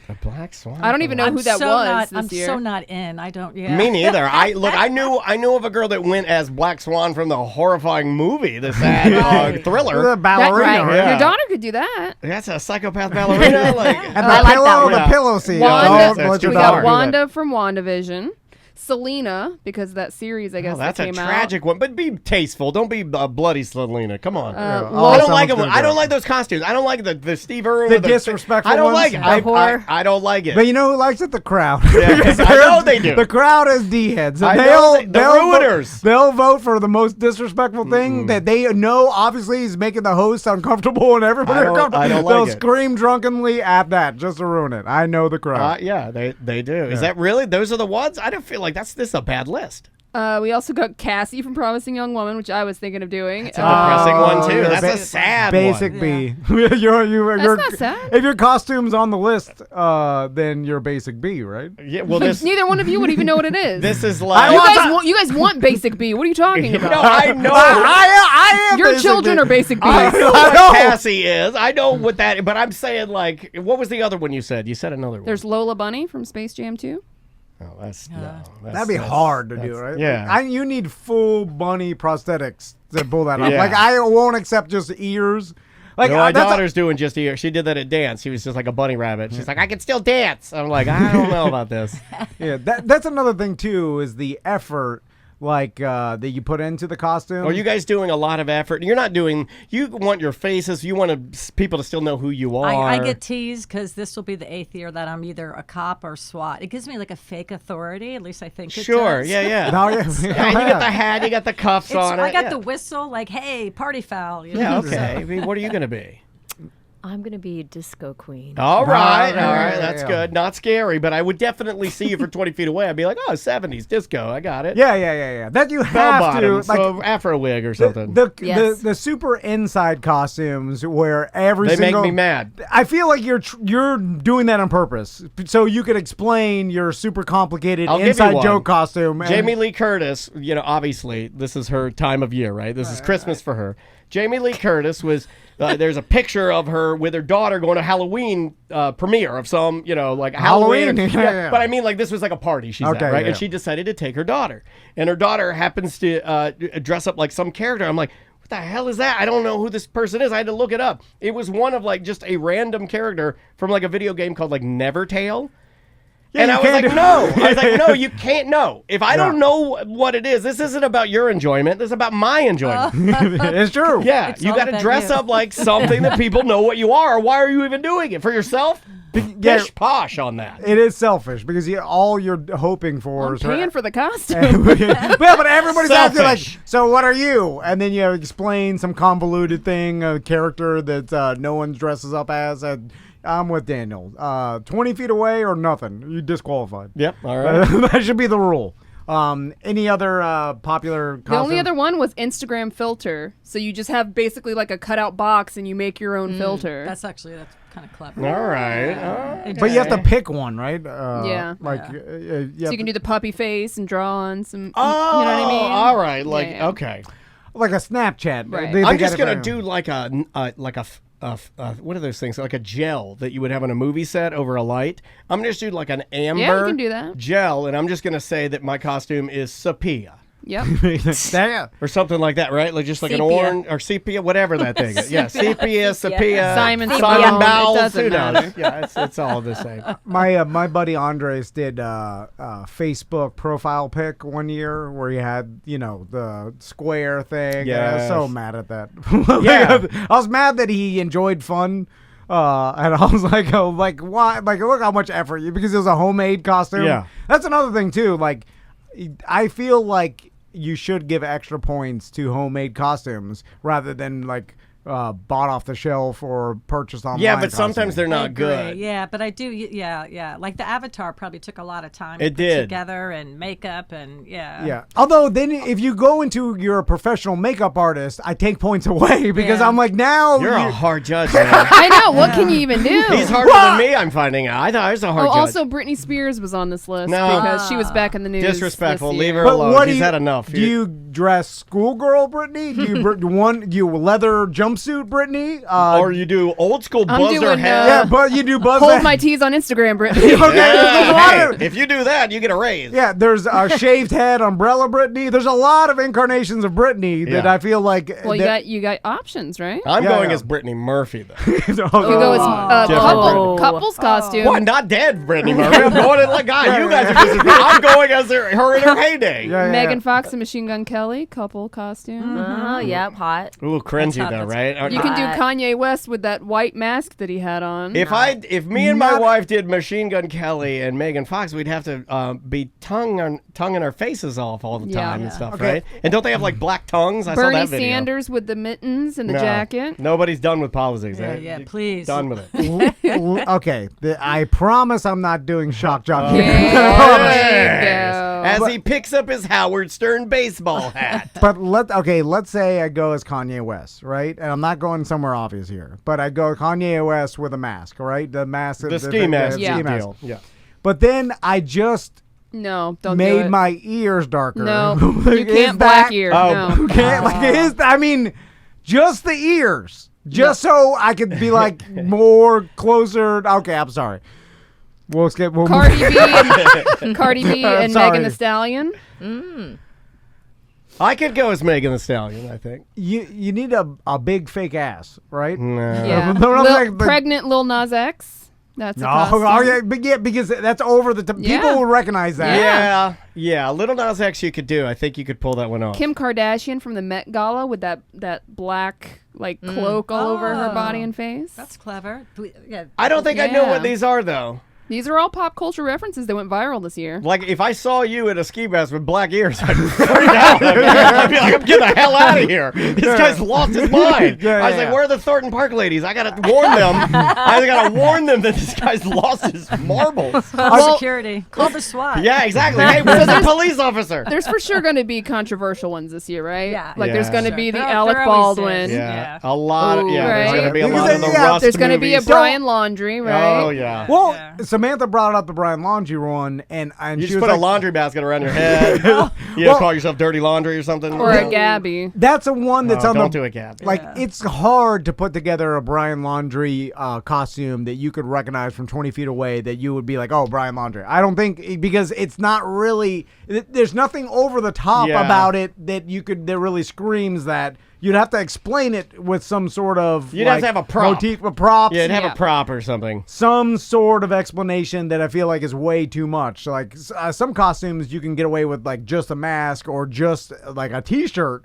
The Black Swan. I don't even know who that was this I'm year. so not in. I don't. Yeah. Me neither. I knew of a girl that went as Black Swan from the horrifying movie, the sad thriller. The ballerina. Right. Yeah. Your daughter could do that. That's a psychopath ballerina. Like, And I like that one. the pillow scene. Wanda, that's Don't let too your we daughter got do Wanda from WandaVision. Selena, because of that series, I guess, that's that a came tragic one. But be tasteful. Don't be bloody Selena. Come on. I Lola- don't like them. someone's I gonna don't go. like those costumes. I don't like the Steve Irwin. The with disrespectful I don't ones? like it. The I don't like it. But you know who likes it? The crowd. Yeah, Because I know they do. The crowd is D-heads. And I know the ruiners. They'll vote for the most disrespectful thing that they know obviously is making the host uncomfortable and everybody uncomfortable. I don't They'll like it. scream drunkenly at that just to ruin it. I know the crowd. Yeah, they do. Is that really? Those are the ones? I don't feel like this is a bad list. We also got Cassie from Promising Young Woman, which I was thinking of doing. It's a depressing one too. yeah, That's a sad Basic one. B. you're, not sad. If your costume's on the list, then you're basic B, right? Yeah, well, this Neither one of you would even know what it is. this is like you guys want Basic B. What are you talking No, about? I know. I am Your basic children B. are Basic B. I know I what know. Cassie is. I know what that. But I'm saying like, what was the other one you said? You said another one. There's Lola Bunny from Space Jam 2. Oh, that's That'd be hard to do, right? Yeah. You need full bunny prosthetics to pull that off. Yeah. Like I won't accept just ears. Like my that's daughter's doing just here. She did that at dance. She was just like a bunny rabbit. She's like, I can still dance. I'm like, I don't know about this. yeah. That's another thing too is the effort like that you put into the costume. Are you guys doing a lot of effort? You're not doing. You want your faces. You want people to still know who you are. I get teased because this will be the 8th year that I'm either a cop or SWAT. It gives me like a fake authority. At least I think it Sure. does. Yeah. Oh, yeah. Yeah, you got the hat. You got the cuffs on it. I got yeah. the whistle, like, hey, party foul. You know? Yeah. Okay. I mean, what are you gonna be? I'm going to be Disco Queen. All right, yeah, that's yeah. good. Not scary, but I would definitely see you from 20 feet away. I'd be like, oh, 70s disco. I got it. Yeah. That you Bell have bottom, to like so Afro wig or something. Yes. the super inside costumes where every They single make me mad. I feel like you're doing that on purpose so you could explain your super complicated I'll give you inside one. joke costume. and- Jamie Lee Curtis, obviously, this is her time of year, right? This is Christmas for her. Jamie Lee Curtis was, there's a picture of her with her daughter going to Halloween premiere of some, like Halloween. Halloween, yeah. But I mean, like, this was like a party she's at, Okay, right? yeah. And she decided to take her daughter. And her daughter happens to dress up like some character. I'm like, what the hell is that? I don't know who this person is. I had to look it up. It was one of, like, just a random character from, like, a video game called, like, Nevertale. And I was like, no. I was like, no, you can't know. If I don't know what it is, this isn't about your enjoyment. This is about my enjoyment. it's true. Yeah, It's you all got to about dress you. up like something that people know what you are. Why are you even doing it? For yourself? Yeah. Pish posh on that. It is selfish because all you're hoping for I'm is paying for the costume. yeah, but everybody's asking like, Selfish. so what are you? And then you explain some convoluted thing, a character that no one dresses up as. I'm with Daniel. 20 feet away or nothing. You disqualified. Yep, all right. That should be the rule. Any other popular The only costumes? other one was Instagram filter. So you just have basically like a cutout box and you make your own filter. That's kind of clever. All right. But you have to pick one, right? Yeah. Like, So you can do the puppy face and draw on some. Oh, you know what I mean? all right. Like, Yeah. okay. like a Snapchat. Right. They I'm got just it gonna right. do like what are those things? Like a gel that you would have on a movie set over a light. I'm gonna just do like an amber can do that. gel, and I'm just gonna say that my costume is sepia. Yep. Damn. Or something like that, right? Like just like an Sepia. orange or sepia, whatever that thing is. Yeah, sepia, sepia, Simon Simon Simon, it Bowles, doesn't who knows? matter. Yeah, it's all the same. My buddy Andres did Facebook profile pic one year where he had the square thing. And I was so Yes. mad at that. Yeah. I was mad that he enjoyed fun. And I was like, why? Like, look how much effort because it was a homemade costume. Yeah. That's another thing too. Like, I feel like you should give extra points to homemade costumes rather than like bought off the shelf or purchased online. Yeah, but sometimes costumes. they're I not agree. good. Yeah, but I do. Yeah. Like the Avatar probably took a lot of time. It to put did. together and makeup and Yeah. Although then if you go into you're a professional makeup artist, I take points away because Yeah. I'm like now You're a hard judge, man. I know. What can you even do? He's harder than me, I'm finding out. I thought I was a hard Oh, judge. also Britney Spears was on this list No. because she was back in the news. Disrespectful. this Leave year. her But alone. what She's do you, had enough. Do you dress schoolgirl, Brittany? Do you do you leather jumpsuit jumpsuit, Brittany. Or you do old school I'm buzzer doing, hat. yeah, but you do buzz. Hold my tees on Instagram, Brittany. Okay, there's a lot Hey, of. if you do that, you get a raise. Yeah, there's a shaved head umbrella Brittany. There's a lot of incarnations of Brittany that Yeah. I feel like. Well, you got options, right? I'm Yeah, going yeah. as Brittany Murphy, though. You go as Different couples costume. What? Not dead Brittany Murphy. I'm going in like, God, you guys are just. I'm going as her in her heyday. Yeah, yeah, Megan yeah. Fox and Machine Gun Kelly, couple costume. Oh, yep, hot. Ooh, cringy That's though, hot. right? You can do Hot. Kanye West with that white mask that he had on. If me and my Not- wife did Machine Gun Kelly and Megan Fox, we'd have to be tonguing our faces off all the Yeah. time and Yeah. stuff, Okay. right? And don't they have like black tongues? I saw Bernie that video. Sanders with the mittens and the No. jacket. Nobody's done with politics. Yeah, eh? yeah, please. Done with it. Okay, I promise I'm not doing shock jock. There I you promise. go. As he picks up his Howard Stern baseball hat. But let's say I go as Kanye West, right? And I'm not going somewhere obvious here, but I go Kanye West with a mask, right? The mask, The ski mask Yeah. deal. Yeah. But then I just No, don't do made it. my ears darker. No, Like, you is can't black that- ear. Oh. No. Can't I mean, just the ears, just so I could be like more closer. Okay, I'm sorry. We'll skip. We'll Cardi B and Sorry. Megan Thee Stallion. I could go as Megan Thee Stallion, I think. You need a big fake ass, right? No. Yeah. No, I'm like, but- Pregnant Lil Nas X. That's a No, costume. oh yeah, because that's over the top. Yeah. People will recognize that. Yeah. Little Nas X you could do. I think you could pull that one off. Kim Kardashian from the Met Gala with that black cloak all over her body and face. That's clever. Yeah. I don't think I know Yeah. what these are, though. These are all pop culture references that went viral this year. Like, if I saw you in a ski mask with black ears, I'd freak out. I'd be like, I'm getting the hell out of here. This guy's lost his mind. Yeah, I was yeah. like, where are the Thornton Park ladies? I got to warn them. I got to warn them that this guy's lost his marbles. Security. Call the SWAT. Yeah, exactly. Hey, where's the police officer? There's for sure going to be controversial ones this year, right? Yeah. Like there's Yeah. going to Sure. be the There Alec always Baldwin. is. Yeah, a lot of, Ooh, there's going to right. be a Because lot of the yeah, Rust There's going to be a movies. Brian Laundrie, right? Oh, yeah. Well, Yeah. Samantha brought up the Brian Laundrie one, and You she just was put like, a laundry basket around your head. Well- Call yourself Dirty Laundry or something. Or a Gabby. That's a one that's Oh, on don't the do it, Gab. like. It's hard to put together a Brian Laundrie costume that you could recognize from 20 feet away. That you would be like, oh, Brian Laundrie. I don't think because it's not really. There's nothing over the top Yeah. about it that that really screams that. You'd have to explain it with some sort of. You'd have to have a prop. motif, a props. Yeah, it'd have Yeah. a prop or something. Some sort of explanation that I feel like is way too much. Like some costumes you can get away with like just a mask or just like a t-shirt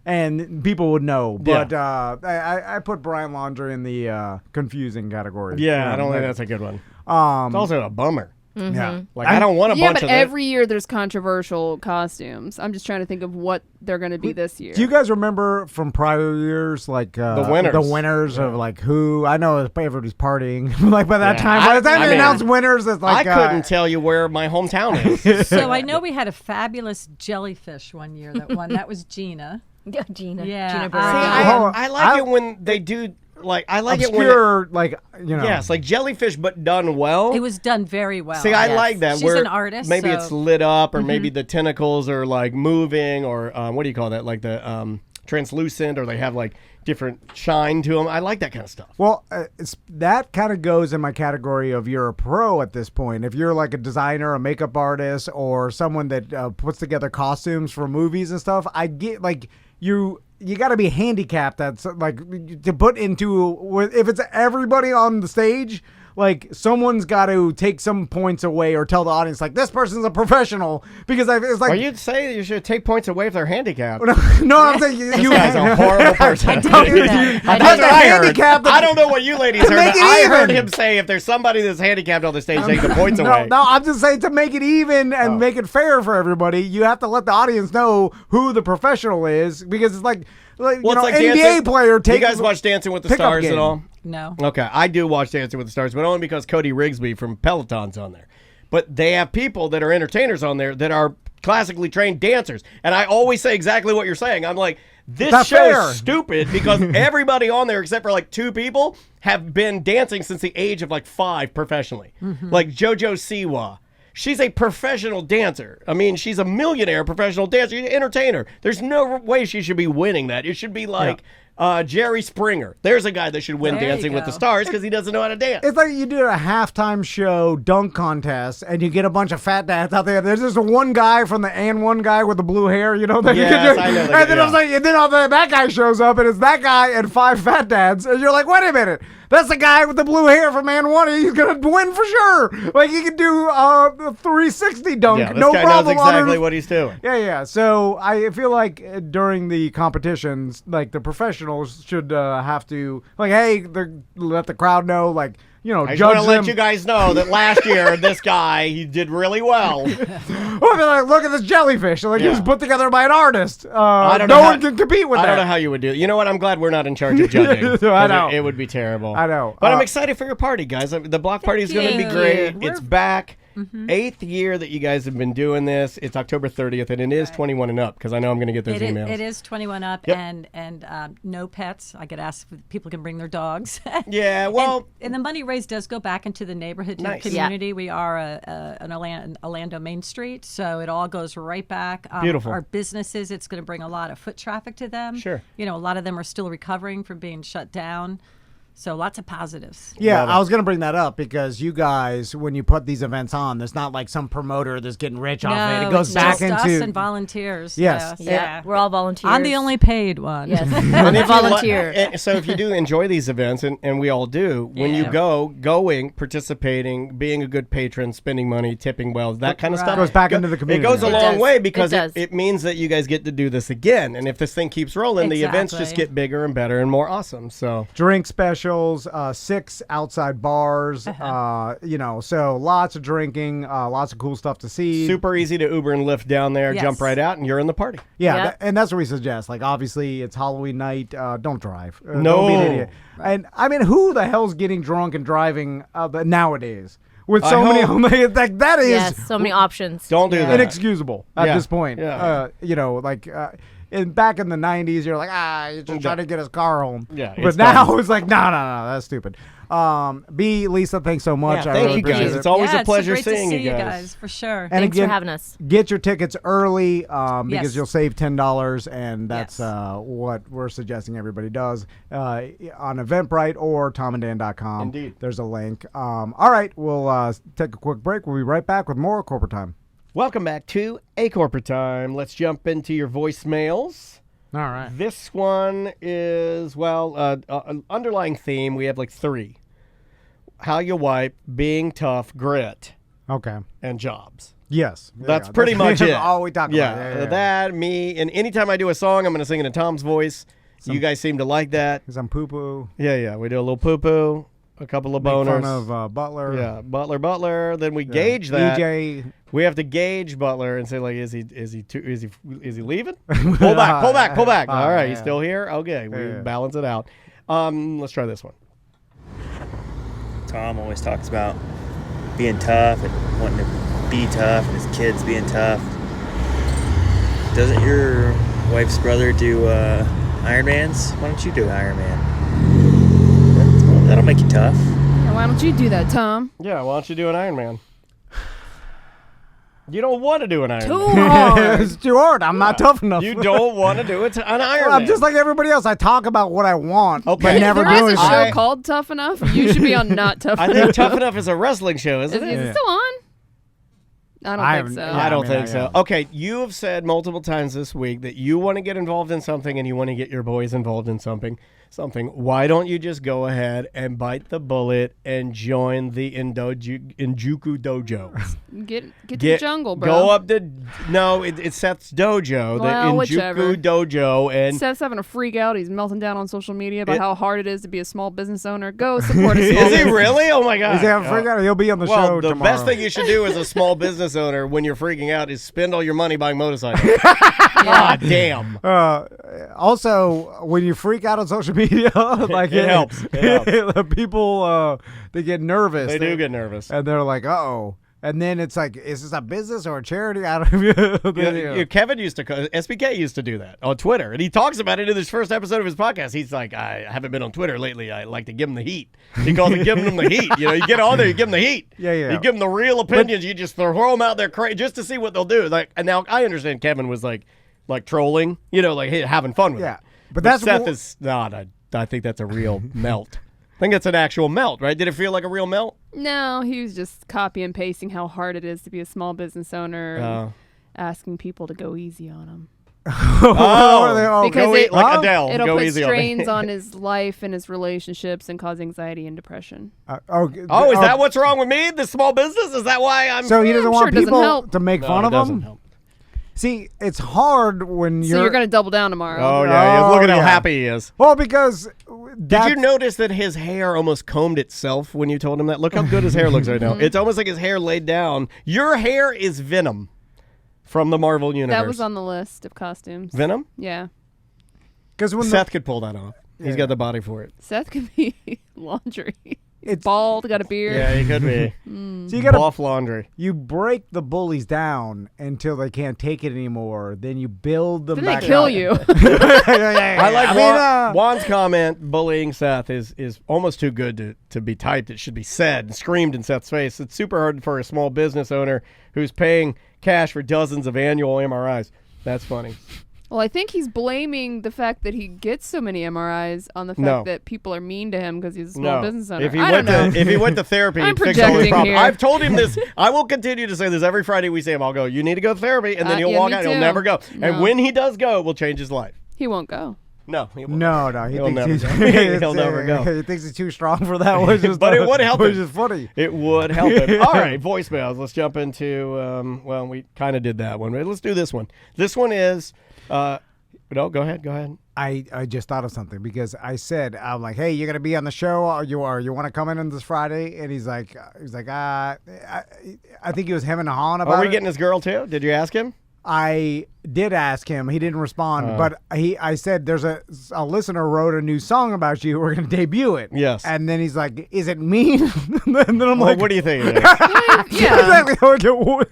and people would know. But I put Brian Laundrie in the confusing category. Yeah, I don't think that's a good one. It's also a bummer. Yeah. Like, I don't want a Yeah, bunch but of it. every year there's controversial costumes. I'm just trying to think of what they're going to be this year. Do you guys remember from prior years, like The winners. The winners of like who? I know everybody's partying. Like by that Yeah. time, by the time I they mean, announced winners, it's like I couldn't tell you where my hometown is. So I know we had a fabulous jellyfish one year that won. That was Gina. Yeah, Gina. Yeah. Gina See, Burger. I like it when they do, like, I like it when obscure, like you know. yes, like jellyfish, but done well. It was done very well. See, I Yes. like that. She's where an artist, Maybe so- it's lit up, or maybe the tentacles are like moving, or what do you call that? Like the translucent, or they have like different shine to them. I like that kind of stuff. Well, that kind of goes in my category of you're a pro at this point. If you're like a designer, a makeup artist, or someone that puts together costumes for movies and stuff, I get like you got to be handicapped. That's like to put into if it's everybody on the stage. Like someone's got to take some points away or tell the audience like this person's a professional because it's like Are you saying you should take points away if they're handicapped? no, I'm saying you This guy's a horrible person. I did hear that. That's That's what a I heard. handicap that- I don't know what you ladies heard, make but it I heard even. him say if there's somebody that's handicapped on the stage, take the points No, away. no, I'm just saying to make it even and make it fair for everybody, you have to let the audience know who the professional is because it's like Well, you know, it's like NBA dancing. player Do you takes guys watch Dancing with the pickup Stars game. at all? No. Okay, I do watch Dancing with the Stars, but only because Cody Rigsby from Peloton's on there. But they have people that are entertainers on there that are classically trained dancers. And I always say exactly what you're saying. I'm like, this That's show's fair. stupid because everybody on there, except for like 2 people, have been dancing since the age of like 5 professionally. Like JoJo Siwa. She's a professional dancer. I mean, she's a millionaire professional dancer. She's an entertainer. There's no way she should be winning that. It should be like Jerry Springer. There's a guy that should win There you Dancing with the go. Stars because he doesn't know how to dance. It's like you did a halftime show dunk contest, and you get a bunch of fat dads out there. There's just one guy from the and one guy with the blue hair, you know. That you Yes, can do. I know that And then guy, I was like, and then that guy shows up, and it's that guy and 5 fat dads, and you're like, wait a minute. That's the guy with the blue hair from Man One. He's gonna win for sure. Like he can do a 360 dunk, Yeah, this no guy problem. knows exactly what he's doing. Yeah. So I feel like during the competitions, like the professionals should have to, like, hey, let the crowd know, like, you know, I just judge want to them. let you guys know that last year, this guy, he did really well. Oh, they're like, look at this jellyfish. Like, Yeah. he was put together by an artist. I don't no know one how- can compete with I that. don't know how you would do it. You know what? I'm glad we're not in charge of judging. I know. It would be terrible. I know. But I'm excited for your party, guys. The block party is going to be you. great. We're- It's back. 8th year that you guys have been doing this. It's October 30th, and it is 21 and up because I know I'm going to get those emails. It is 21 up Yep. and no pets. I get asked if people can bring their dogs. Yeah, well, and the money raised does go back into the neighborhood Nice. community. We are an Orlando Main Street, so it all goes right back. Beautiful. Our businesses, it's going to bring a lot of foot traffic to them. Sure. You know, a lot of them are still recovering from being shut down. So lots of positives. Yeah, Love it. I was going to bring that up because you guys, when you put these events on, there's not like some promoter that's getting rich off it. It No, goes it's back just us into. and volunteers. Yes. Yeah, we're all volunteers. I'm the only paid one. Yes, And I'm a if you li- volunteer. and so if you do enjoy these events, and we all do, when you Yeah. going, participating, being a good patron, spending money, tipping well, that kind of Right. stuff. Goes back into the community. It goes a It long does. way because It does. it means that you guys get to do this again. And if this thing keeps rolling, the events just Exactly. get bigger and better and more awesome. So Drink specials, 6 outside bars, you know, so lots of drinking, lots of cool stuff to see. super easy to Uber and Lyft down there, Yes. jump right out, and you're in the party. Yeah, Yeah. and that's what we suggest. Like, obviously, it's Halloween night. Don't drive. No. Don't be an idiot. And I mean, who the hell's getting drunk and driving nowadays? With so many, like that is Yes, so many options. Don't do that. inexcusable at Yeah. this point. Yeah. You know, like. Back in the 90s, you're like, you're just trying to get his car home. Yeah, But it's now done. it's like, no, that's stupid. B, Lisa, thanks so much. Yeah, I thank really you guys. appreciate it. It's always Yeah, a pleasure it's so great seeing to see you guys. for sure. And Thanks again, for having us. Get your tickets early because Yes. you'll save $10, and that's Yes. what we're suggesting everybody does on Eventbrite or tomandan.com. Indeed. There's a link. All right, we'll take a quick break. We'll be right back with more Corporate Time. Welcome back to A Corporate Time. Let's jump into your voicemails. All right. This one is, an underlying theme. We have like 3. How you wipe, being tough, grit, Okay. and jobs. Yes. There you That's go. pretty much it. all we talk Yeah, about. Yeah. that, me, and anytime I do a song, I'm going to sing it in Tom's voice. You guys seem to like that. Because I'm poo-poo. Yeah, we do a little poo-poo, a couple of Make boners. fun of Butler. Yeah, Butler. Then we gauge that. EJ. We have to gauge Butler and say, like, is he leaving? Pull back. All right, he's yeah. still here. Okay, we Yeah. balance it out. Let's try this one. Tom always talks about being tough and wanting to be tough and his kids being tough. Doesn't your wife's brother do Ironmans? Why don't you do Ironman? That'll make you tough. Yeah, why don't you do that, Tom? Yeah, why don't you do an Iron Man? You don't want to do an Iron Too Man. hard. It's too hard. I'm not tough enough. You don't want to do an Iron Well, Man. I'm just like everybody else. I talk about what I want, Okay. but never There do is a it. show called Tough Enough. You should be on Not Tough I Enough. think Tough Enough is a wrestling show, isn't Is it? it still on? I don't I think haven't- so. yeah. I don't I mean, think so. yeah. Okay, you have said multiple times this week that you want to get involved in something and you want to get your boys involved in something. Why don't you just go ahead and bite the bullet and join the Injuku Dojo? Get to the jungle, bro. Go up to it's Seth's dojo, Well, the whichever. Injuku Dojo, and Seth's having a freak out. He's melting down on social media about It- how hard it is to be a small business owner. Go support a small is he business. really? Oh my god! He's having a freak out. He'll be on the Well, show the tomorrow. best thing you should do as a small business owner when you're freaking out is spend all your money buying motorcycles. God damn. Also, when you freak out on social media, like It helps. It helps. the people they get nervous. They do get nervous. and they're like, "Uh-oh." And then it's like, is this a business or a charity? I don't know. Kevin used to, SBK used to do that on Twitter, and he talks about it in his first episode of his podcast. He's like, I haven't been on Twitter lately. I like to give him the heat. He calls it giving him the heat. You know, you get on there, you give them the heat. Yeah. You give them the real opinions. You just throw them out there just to see what they'll do. Like, and now I understand Kevin was like trolling, you know, like hey, having fun with Yeah. it. But that's Seth what- is not. I think that's a real melt. I think it's an actual melt, right? Did it feel like a real melt? No, he was just copy and pasting how hard it is to be a small business owner and asking people to go easy on him. Oh, Because go like Adele. It'll Go put easy strains on on me. his life and his relationships and cause anxiety and depression. Oh, is that what's wrong with me? The small business? Is that why I'm... So he doesn't I'm want sure it doesn't people help. to make No, fun it of doesn't him? help. See, it's hard when So you're going to double down tomorrow. Oh, yeah. Look at how yeah. happy he is. Well, because Did you notice that his hair almost combed itself when you told him that? Look how good his hair looks right now. It's almost like his hair laid down. Your hair is Venom from the Marvel Universe. That was on the list of costumes. Venom? Yeah. Because when Seth could pull that off. He's got the body for it. Seth could be laundry. He's It's- bald, got a beard. Yeah, he could be. so you gotta Off laundry. you break the bullies down until they can't take it anymore. Then you build them Then back they kill up. you. I like mean, Juan's comment. Bullying Seth is almost too good to be typed. It should be said and screamed in Seth's face. It's super hard for a small business owner who's paying cash for dozens of annual MRIs. That's funny. Well, I think he's blaming the fact that he gets so many MRIs on the fact No. that people are mean to him because he's a small business owner. If he I went don't know. to if he went to therapy, I'm he'd fix all his projecting problems. here. I've told him this. I will continue to say this every Friday. We say him. I'll go. You need to go to therapy, and then he'll yeah, walk me out. He'll too. never go. No. And when he does go, it will change his life. He won't go. No, he won't. No, he He'll thinks never he's, go. He'll never go. He thinks he's too strong for that. Which is But it would help Which him. is funny. It would help him. All right, voicemails. Let's jump into. Well, we kind of did that one. But let's do this one. This one is. No, go ahead. Go ahead. I just thought of something because I'm like, hey, you're gonna be on the show. Or you want to come in on this Friday? And he's like, I think he was hemming and hawing about Are we it. getting this girl too? Did you ask him? I did ask him. He didn't respond, but I said there's a listener wrote a new song about you. We're gonna debut it. Yes. And then he's like, is it mean? and then I'm Well, like, what do you think? It is? Yeah. exactly. I'm like, what?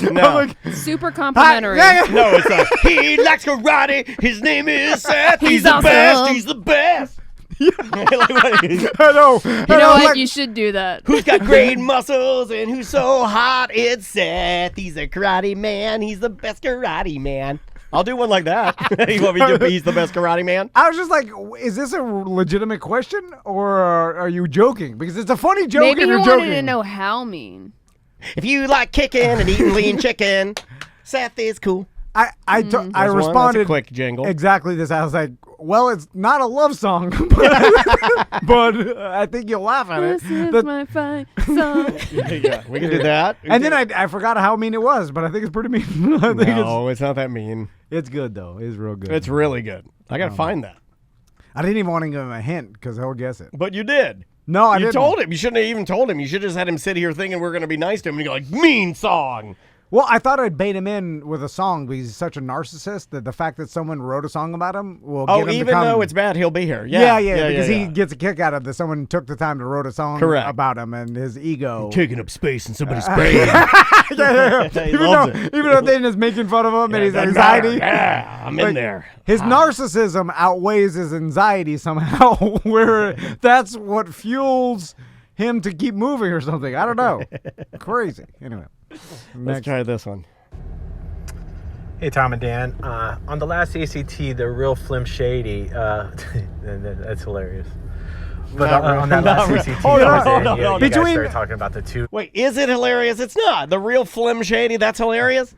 No. I'm like, Super complimentary. yeah, yeah. No, it's he likes karate. His name is Seth. He's the awesome. best. He's the best. Like, what is- I know. You know what? You should do that. Who's got great muscles and who's so hot? It's Seth. He's a karate man. He's the best karate man. I'll do one like that. You want me to do he's the best karate man? I was just like, is this a legitimate question or are you joking? Because it's a funny joke Maybe if he you're wanted joking. to know how mean. If you like kicking and eating lean chicken, Seth is cool. I That's one. That's a responded quick jingle. exactly this. I was like, well, it's not a love song, but I think you'll laugh at it. This is The- my fine song. Yeah, we can do that. and then I forgot how mean it was, but I think it's pretty mean. I think No, it's not that mean. it's good though. It's real good. It's really good. I gotta find that. I didn't even want to give him a hint because he'll guess it. But you did. No, I You didn't. told him. You shouldn't have even told him. You should have just had him sit here thinking we're going to be nice to him. And you're like, mean song. Well, I thought I'd bait him in with a song because he's such a narcissist that the fact that someone wrote a song about him will get him to even come. though it's bad, he'll be here. Yeah, Yeah, because yeah. he gets a kick out of that. Someone took the time to write a song Correct. about him and his ego. Taking up space in somebody's brain. Yeah. He even loves though it. Nathan is making fun of him and his Doesn't matter. anxiety. Yeah, I'm in Like, there. His narcissism outweighs his anxiety somehow, where that's what fuels him to keep moving or something. I don't know. Crazy. Anyway, Let's next. try this one. Hey, Tom and Dan. On the last ACT, the real Flim Shady, that's hilarious. But Not on that not last real. ACT, Oh, no, towards the no, end, no, you guys Between- started talking about the two. Wait, is it hilarious? It's not. The real Flim Shady, that's hilarious?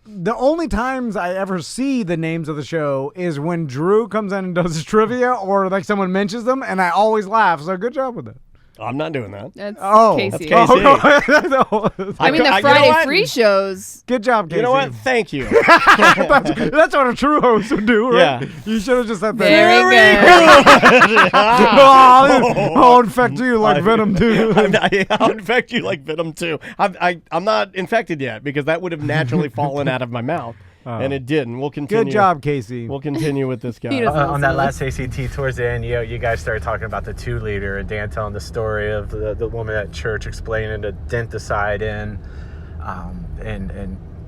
The only times I ever see the names of the show is when Drew comes in and does his trivia or like someone mentions them, and I always laugh. So good job with that. I'm not doing that. That's Oh, Casey. That's Casey. I mean, the you know Friday what? free shows. Good job, Casey. You know what? Thank you. That's what a true host would do, right? Yeah. You should have just said that. Very good. I'll infect you like Venom too. I'll infect you like Venom too. I'm not infected yet because that would have naturally fallen out of my mouth, and it didn't. We'll continue. Good job, Casey. We'll continue with this He guy. doesn't On that listen. last ACT, towards the end, you guys started talking about the 2-liter, and Dan telling the story of the woman at church explaining the denticide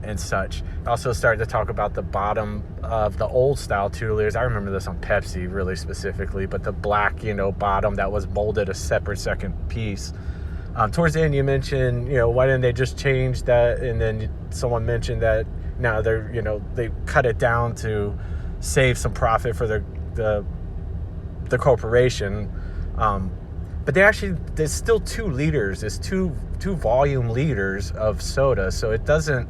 and such. Also started to talk about the bottom of the old style 2-liters. I remember this on Pepsi really specifically, but the black, bottom that was molded a separate second piece. Towards the end, you mentioned, why didn't they just change that? And then someone mentioned that now they cut it down to save some profit for the corporation. But there's still 2 liters. There's two volume liters of soda, so it doesn't,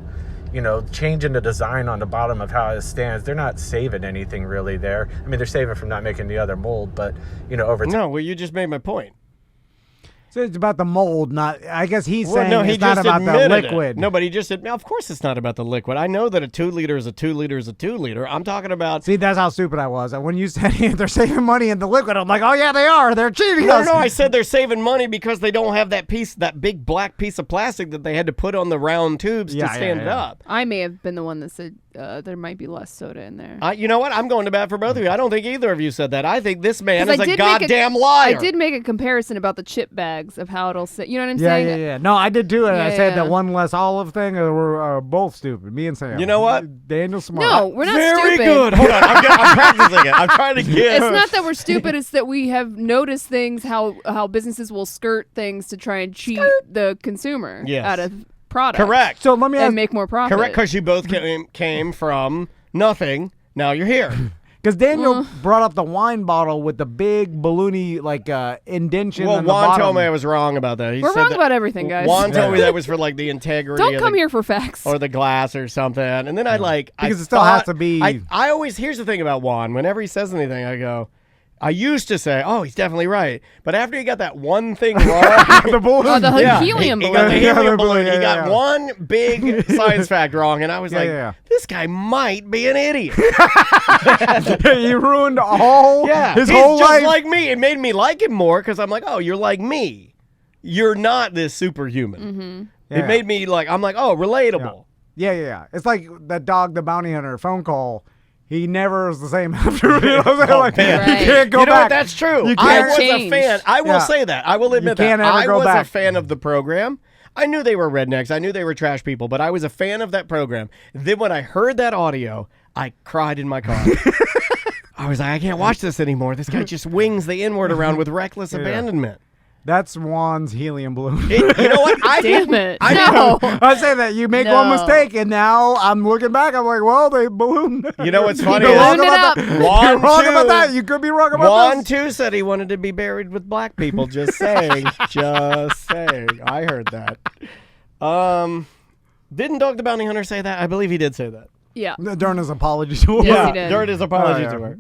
changing the design on the bottom of how it stands. They're not saving anything really there. I mean, they're saving from not making the other mold, but over time. No, well, you just made my point. So it's about the mold, not. I guess he's saying no, he it's not just about the admitted liquid. it. No, but he just said, of course it's not about the liquid. I know that a 2 liter is a 2 liter is a 2 liter. I'm talking about. See, that's how stupid I was. And when you said they're saving money in the liquid, I'm like, oh yeah, they are. They're cheating us. No, I said they're saving money because they don't have that big black piece of plastic that they had to put on the round tubes to stand it up. I may have been the one that said there might be less soda in there. You know what? I'm going to bat for both of you. I don't think either of you said that. I think this man is a goddamn liar. I did make a comparison about the chip bags of how it'll sit. You know what I'm saying? Yeah. No, I did too. And I said yeah. that one less olive thing. We're both stupid. Me and Sam. You know what? Daniel's smart. No, we're not Very stupid. good. Hold on. I'm practicing it. I'm trying to get. It's not that we're stupid. It's that we have noticed things, how businesses will skirt things to try and cheat the consumer out of product. Correct. So let me ask. And make more profit. Correct, because you both came from nothing. Now you're here. Because Daniel brought up the wine bottle with the big balloony indentation. Well, in the Juan bottom. told me I was wrong about that. We're wrong about everything, guys. Juan told me that was for like the integrity. Don't come here for facts. Or the glass or something. And then because it still has to be. I always, here's the thing about Juan. Whenever he says anything, I used to say, oh, he's definitely right. But after he got that one thing wrong. The balloon. Oh, the helium balloon. He got the helium balloon. Yeah, He got one big science fact wrong. And I was this guy might be an idiot. He ruined his whole life. He's just like me. It made me like him more because I'm like, oh, you're like me. You're not this superhuman. Mm-hmm. It made me I'm like, oh, relatable. Yeah. It's like that dog, the bounty hunter phone call. He never was the same after. You know what I'm saying? Right. You can't go You know back. what? That's true. You I can't was change. a fan. I will say that. I will admit can't that. ever I go was back. a fan of the program. I knew they were rednecks. I knew they were trash people, but I was a fan of that program. Then when I heard that audio, I cried in my car. I was like, I can't watch this anymore. This guy just wings the N-word around with reckless abandonment. That's Juan's helium balloon. You know what? Damn it. No. I say that you make one mistake, and now I'm looking back. I'm like, well, they ballooned. You know what's funny? You're wrong Ballooned it about up. that. You're wrong about that. You could be wrong about Juan this. too said he wanted to be buried with black people. Just saying. Just saying. I heard that. Didn't Dog the Bounty Hunter say that? I believe he did say that. Yeah. During his apology to her. Yes, he did. During his apology Oh, to yeah. her.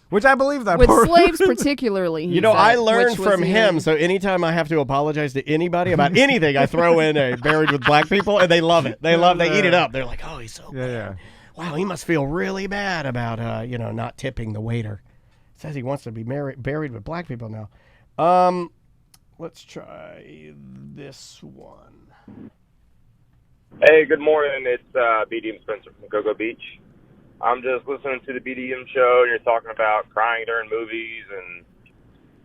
Which I believe that With part. slaves particularly. he You know, said, I learned which was from him, so anytime I have to apologize to anybody about anything, I throw in a buried with black people, and they love it. They eat it up. They're like, oh, he's so bad. Wow, he must feel really bad about, not tipping the waiter. Says he wants to be buried with black people now. Let's try this one. Hey, good morning. It's BDM Spencer from Cocoa Beach. I'm just listening to the BDM show, and you're talking about crying during movies and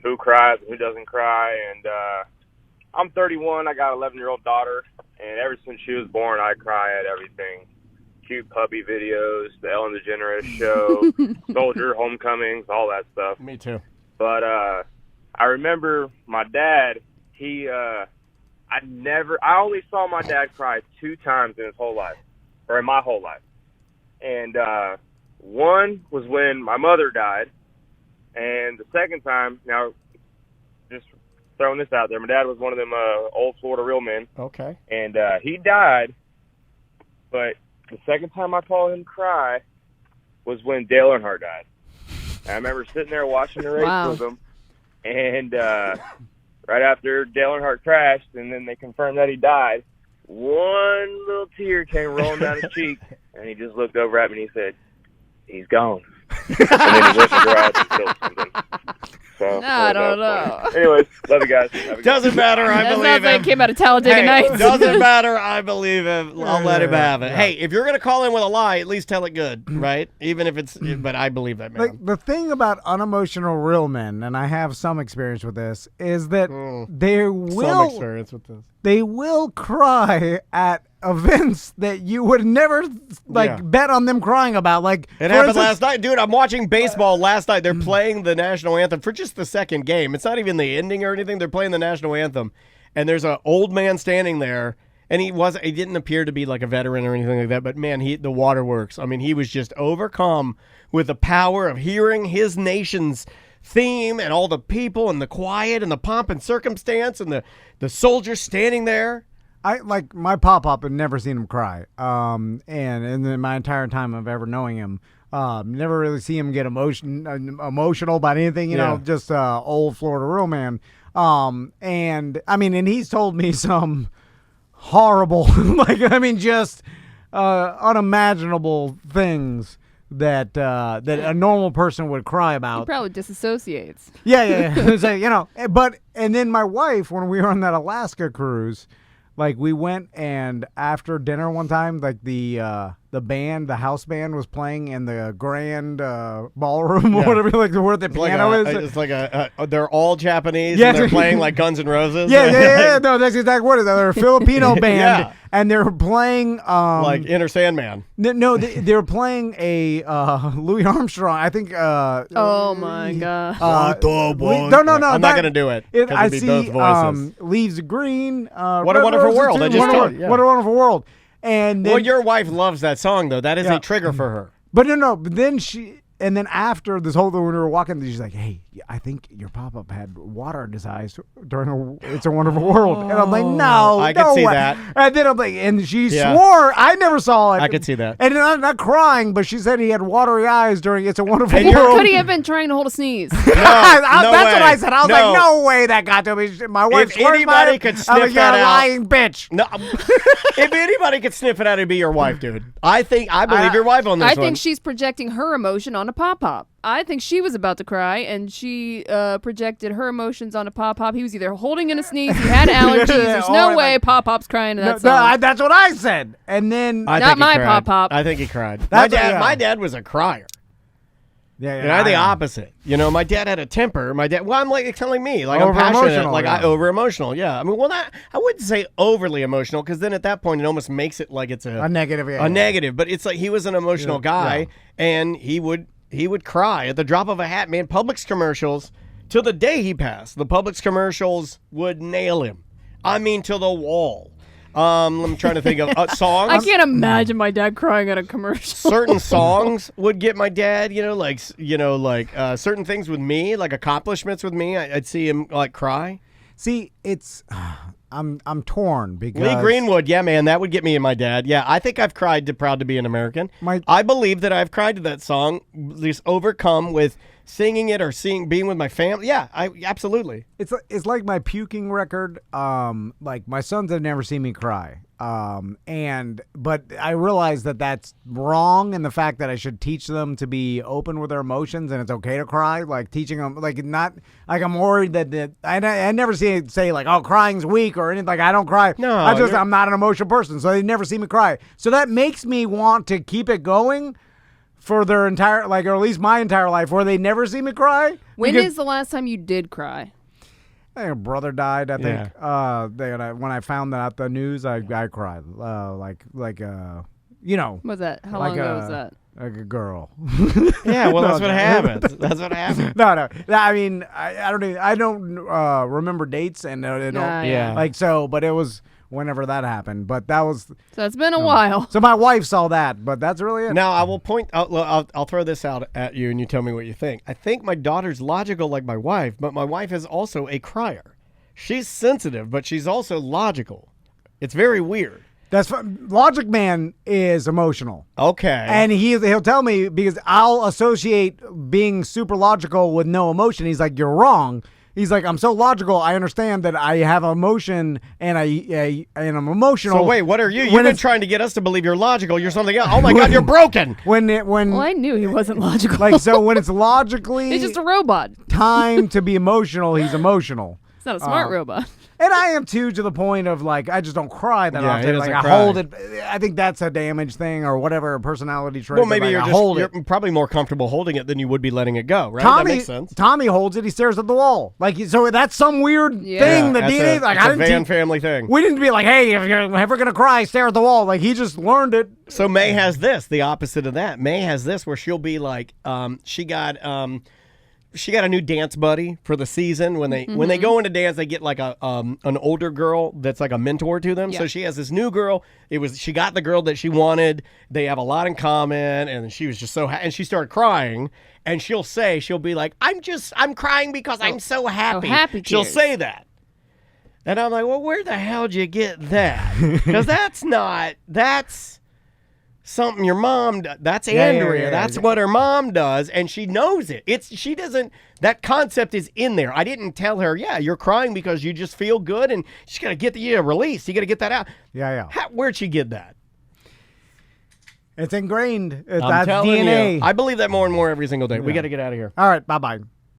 who cries and who doesn't cry. And I'm 31. I got an 11-year-old daughter, and ever since she was born, I cry at everything. Cute puppy videos, the Ellen DeGeneres show, Soldier, Homecomings, all that stuff. Me too. But I remember my dad, I only saw my dad cry 2 times in his whole life, or in my whole life. And one was when my mother died, and the second time, now, just throwing this out there, my dad was one of them old Florida real men. Okay. And he died, but the second time I saw him cry was when Dale Earnhardt died. And I remember sitting there watching the race with him, and right after Dale Earnhardt crashed, and then they confirmed that he died, one little tear came rolling down his cheek, and he just looked over at me and he said, "He's gone." And then he went in the garage and killed something. So, I don't know. Anyways, love you guys. Doesn't matter. I That believe sounds like him. it came out of Talladega Nights. Doesn't matter. I believe him. I'll let him have it. Hey, if you're going to call in with a lie, at least tell it good, right? Even if it's, but I believe that, man. Like, the thing about unemotional real men, and I have some experience with this, is that Some experience with this. they will cry at events that you would never bet on them crying about. Like, It for happened instance- last night. Dude, I'm watching baseball last night. They're playing the national anthem for just the second game. It's not even the ending or anything. They're playing the national anthem. And there's an old man standing there, And he didn't appear to be like a veteran or anything like that, but man, the waterworks. I mean, he was just overcome with the power of hearing his nation's theme and all the people and the quiet and the pomp and circumstance and the soldiers standing there. I like my pop-up and never seen him cry. And in my entire time of ever knowing him, never really see him get emotional about anything, you know, just old Florida real man. And I mean, and he's told me some horrible, just unimaginable things that a normal person would cry about. He probably disassociates. Yeah. So, and then my wife, when we were on that Alaska cruise, like we went and after dinner one time, like the house band was playing in the grand ballroom or whatever, like where the piano is. It's like they're all Japanese and they're playing like Guns N' Roses. Yeah. No, that's exactly what it is. They're a Filipino band and they're playing like Inner Sandman. No, they were playing a Louis Armstrong. I think. Oh my god. No. I'm not gonna do it. I be see. Both voices. Leaves Green. What a Wonderful World. I just told you. What a Wonderful World. And then, your wife loves that song, though. That is a trigger for her. But no. But then and then after this whole thing, when we were walking, she's like, "Hey, I think your pop-up had water in his eyes during It's a Wonderful World." And I'm like, "No, I could see way." that. And then I'm like, and she swore I never saw it. I could see that. And I'm not crying, but she said he had watery eyes during It's a Wonderful World. Could he have been trying to hold a sneeze? That's what I said. I was like, "No way, that got to me." My wife. If anybody could sniff that out, lying bitch. No, if anybody could sniff it out, it'd be your wife, dude. I believe your wife on this one. I think she's projecting her emotion on a pop-pop. I think she was about to cry, and she projected her emotions on a pop-pop. He was either holding in a sneeze, he had allergies. There's no way pop-pop's crying to that song. That's what I said. And then not my pop-pop. I think he cried. My dad was a crier. Yeah, the opposite. You know, my dad had a temper. I'm like telling me, like I'm passionate, like I over emotional. Yeah, I mean, I wouldn't say overly emotional because then at that point it almost makes it like it's a negative. Negative, but it's like he was an emotional guy, and he would cry at the drop of a hat. Man, Publix commercials till the day he passed. The Publix commercials would nail him. I mean, to the wall. I'm trying to think of songs. I can't imagine my dad crying at a commercial. Certain songs would get my dad, certain things with me, like accomplishments with me. I'd see him like cry. See, it's I'm torn because Lee Greenwood, yeah, man, that would get me and my dad. Yeah, I think I've cried to "Proud to Be an American." I believe that I've cried to that song, just overcome with singing it or being with my family. Yeah, absolutely. It's like my puking record. Like my sons have never seen me cry. But I realize that that's wrong, and the fact that I should teach them to be open with their emotions and it's okay to cry. Like teaching them, like not like I'm worried that I never see it say like, oh, crying's weak or anything. Like I don't cry. No, I'm not an emotional person, so they never see me cry. So that makes me want to keep it going for their entire, or at least my entire life, where they never see me cry. When is the last time you did cry? I think a brother died, I think. When I found out the news, I cried. What's that? How long ago was that? Like a girl. Yeah, well, that's what happens. That's what happens. No. I mean, I don't remember dates and but it was whenever that happened. But that was. So it's been a while. So my wife saw that, but that's really it. Now I will point out. I'll throw this out at you, and you tell me what you think. I think my daughter's logical like my wife, but my wife is also a crier. She's sensitive, but she's also logical. It's very weird. That's Logic Man is emotional. Okay. And he'll tell me, because I'll associate being super logical with no emotion. He's like, you're wrong. He's like, I'm so logical. I understand that I have emotion and I'm emotional. So wait, what are you? You've been trying to get us to believe you're logical. You're something else. Oh my God, you're broken. Well, I knew he wasn't logical. So when it's logically, he's just a robot. Time to be emotional. He's emotional. It's not a smart robot. And I am too, to the point of like, I just don't cry that often. He doesn't I cry. hold it. I think that's a damage thing or whatever, a personality trait. Well, maybe you're probably more comfortable holding it than you would be letting it go, right? That makes sense. Tommy holds it. He stares at the wall. So that's some weird thing that DNA. It's a Vann family thing. We didn't be like, hey, if you're ever gonna cry, stare at the wall. Like he just learned it. So May has this, the opposite of that. May has this, where she'll be like, she got she got a new dance buddy for the season. When they go into dance, they get like an older girl that's like a mentor to them. Yeah. So she has this new girl. She got the girl that she wanted. They have a lot in common, and she was just so and she started crying. And she'll be like, I'm crying because I'm so happy. Oh, happy She'll tears. say that. And I'm like, well, where the hell did you get that? Because that's something your mom does. That's Andrea. That's what her mom does, and she knows it. That concept is in there. I didn't tell her, yeah, you're crying because you just feel good, and she's got to get the release. You got to get that out. Yeah. Where'd she get that? It's ingrained. I'm That's telling DNA. you. I believe that more and more every single day. We got to get out of here. All right, bye-bye.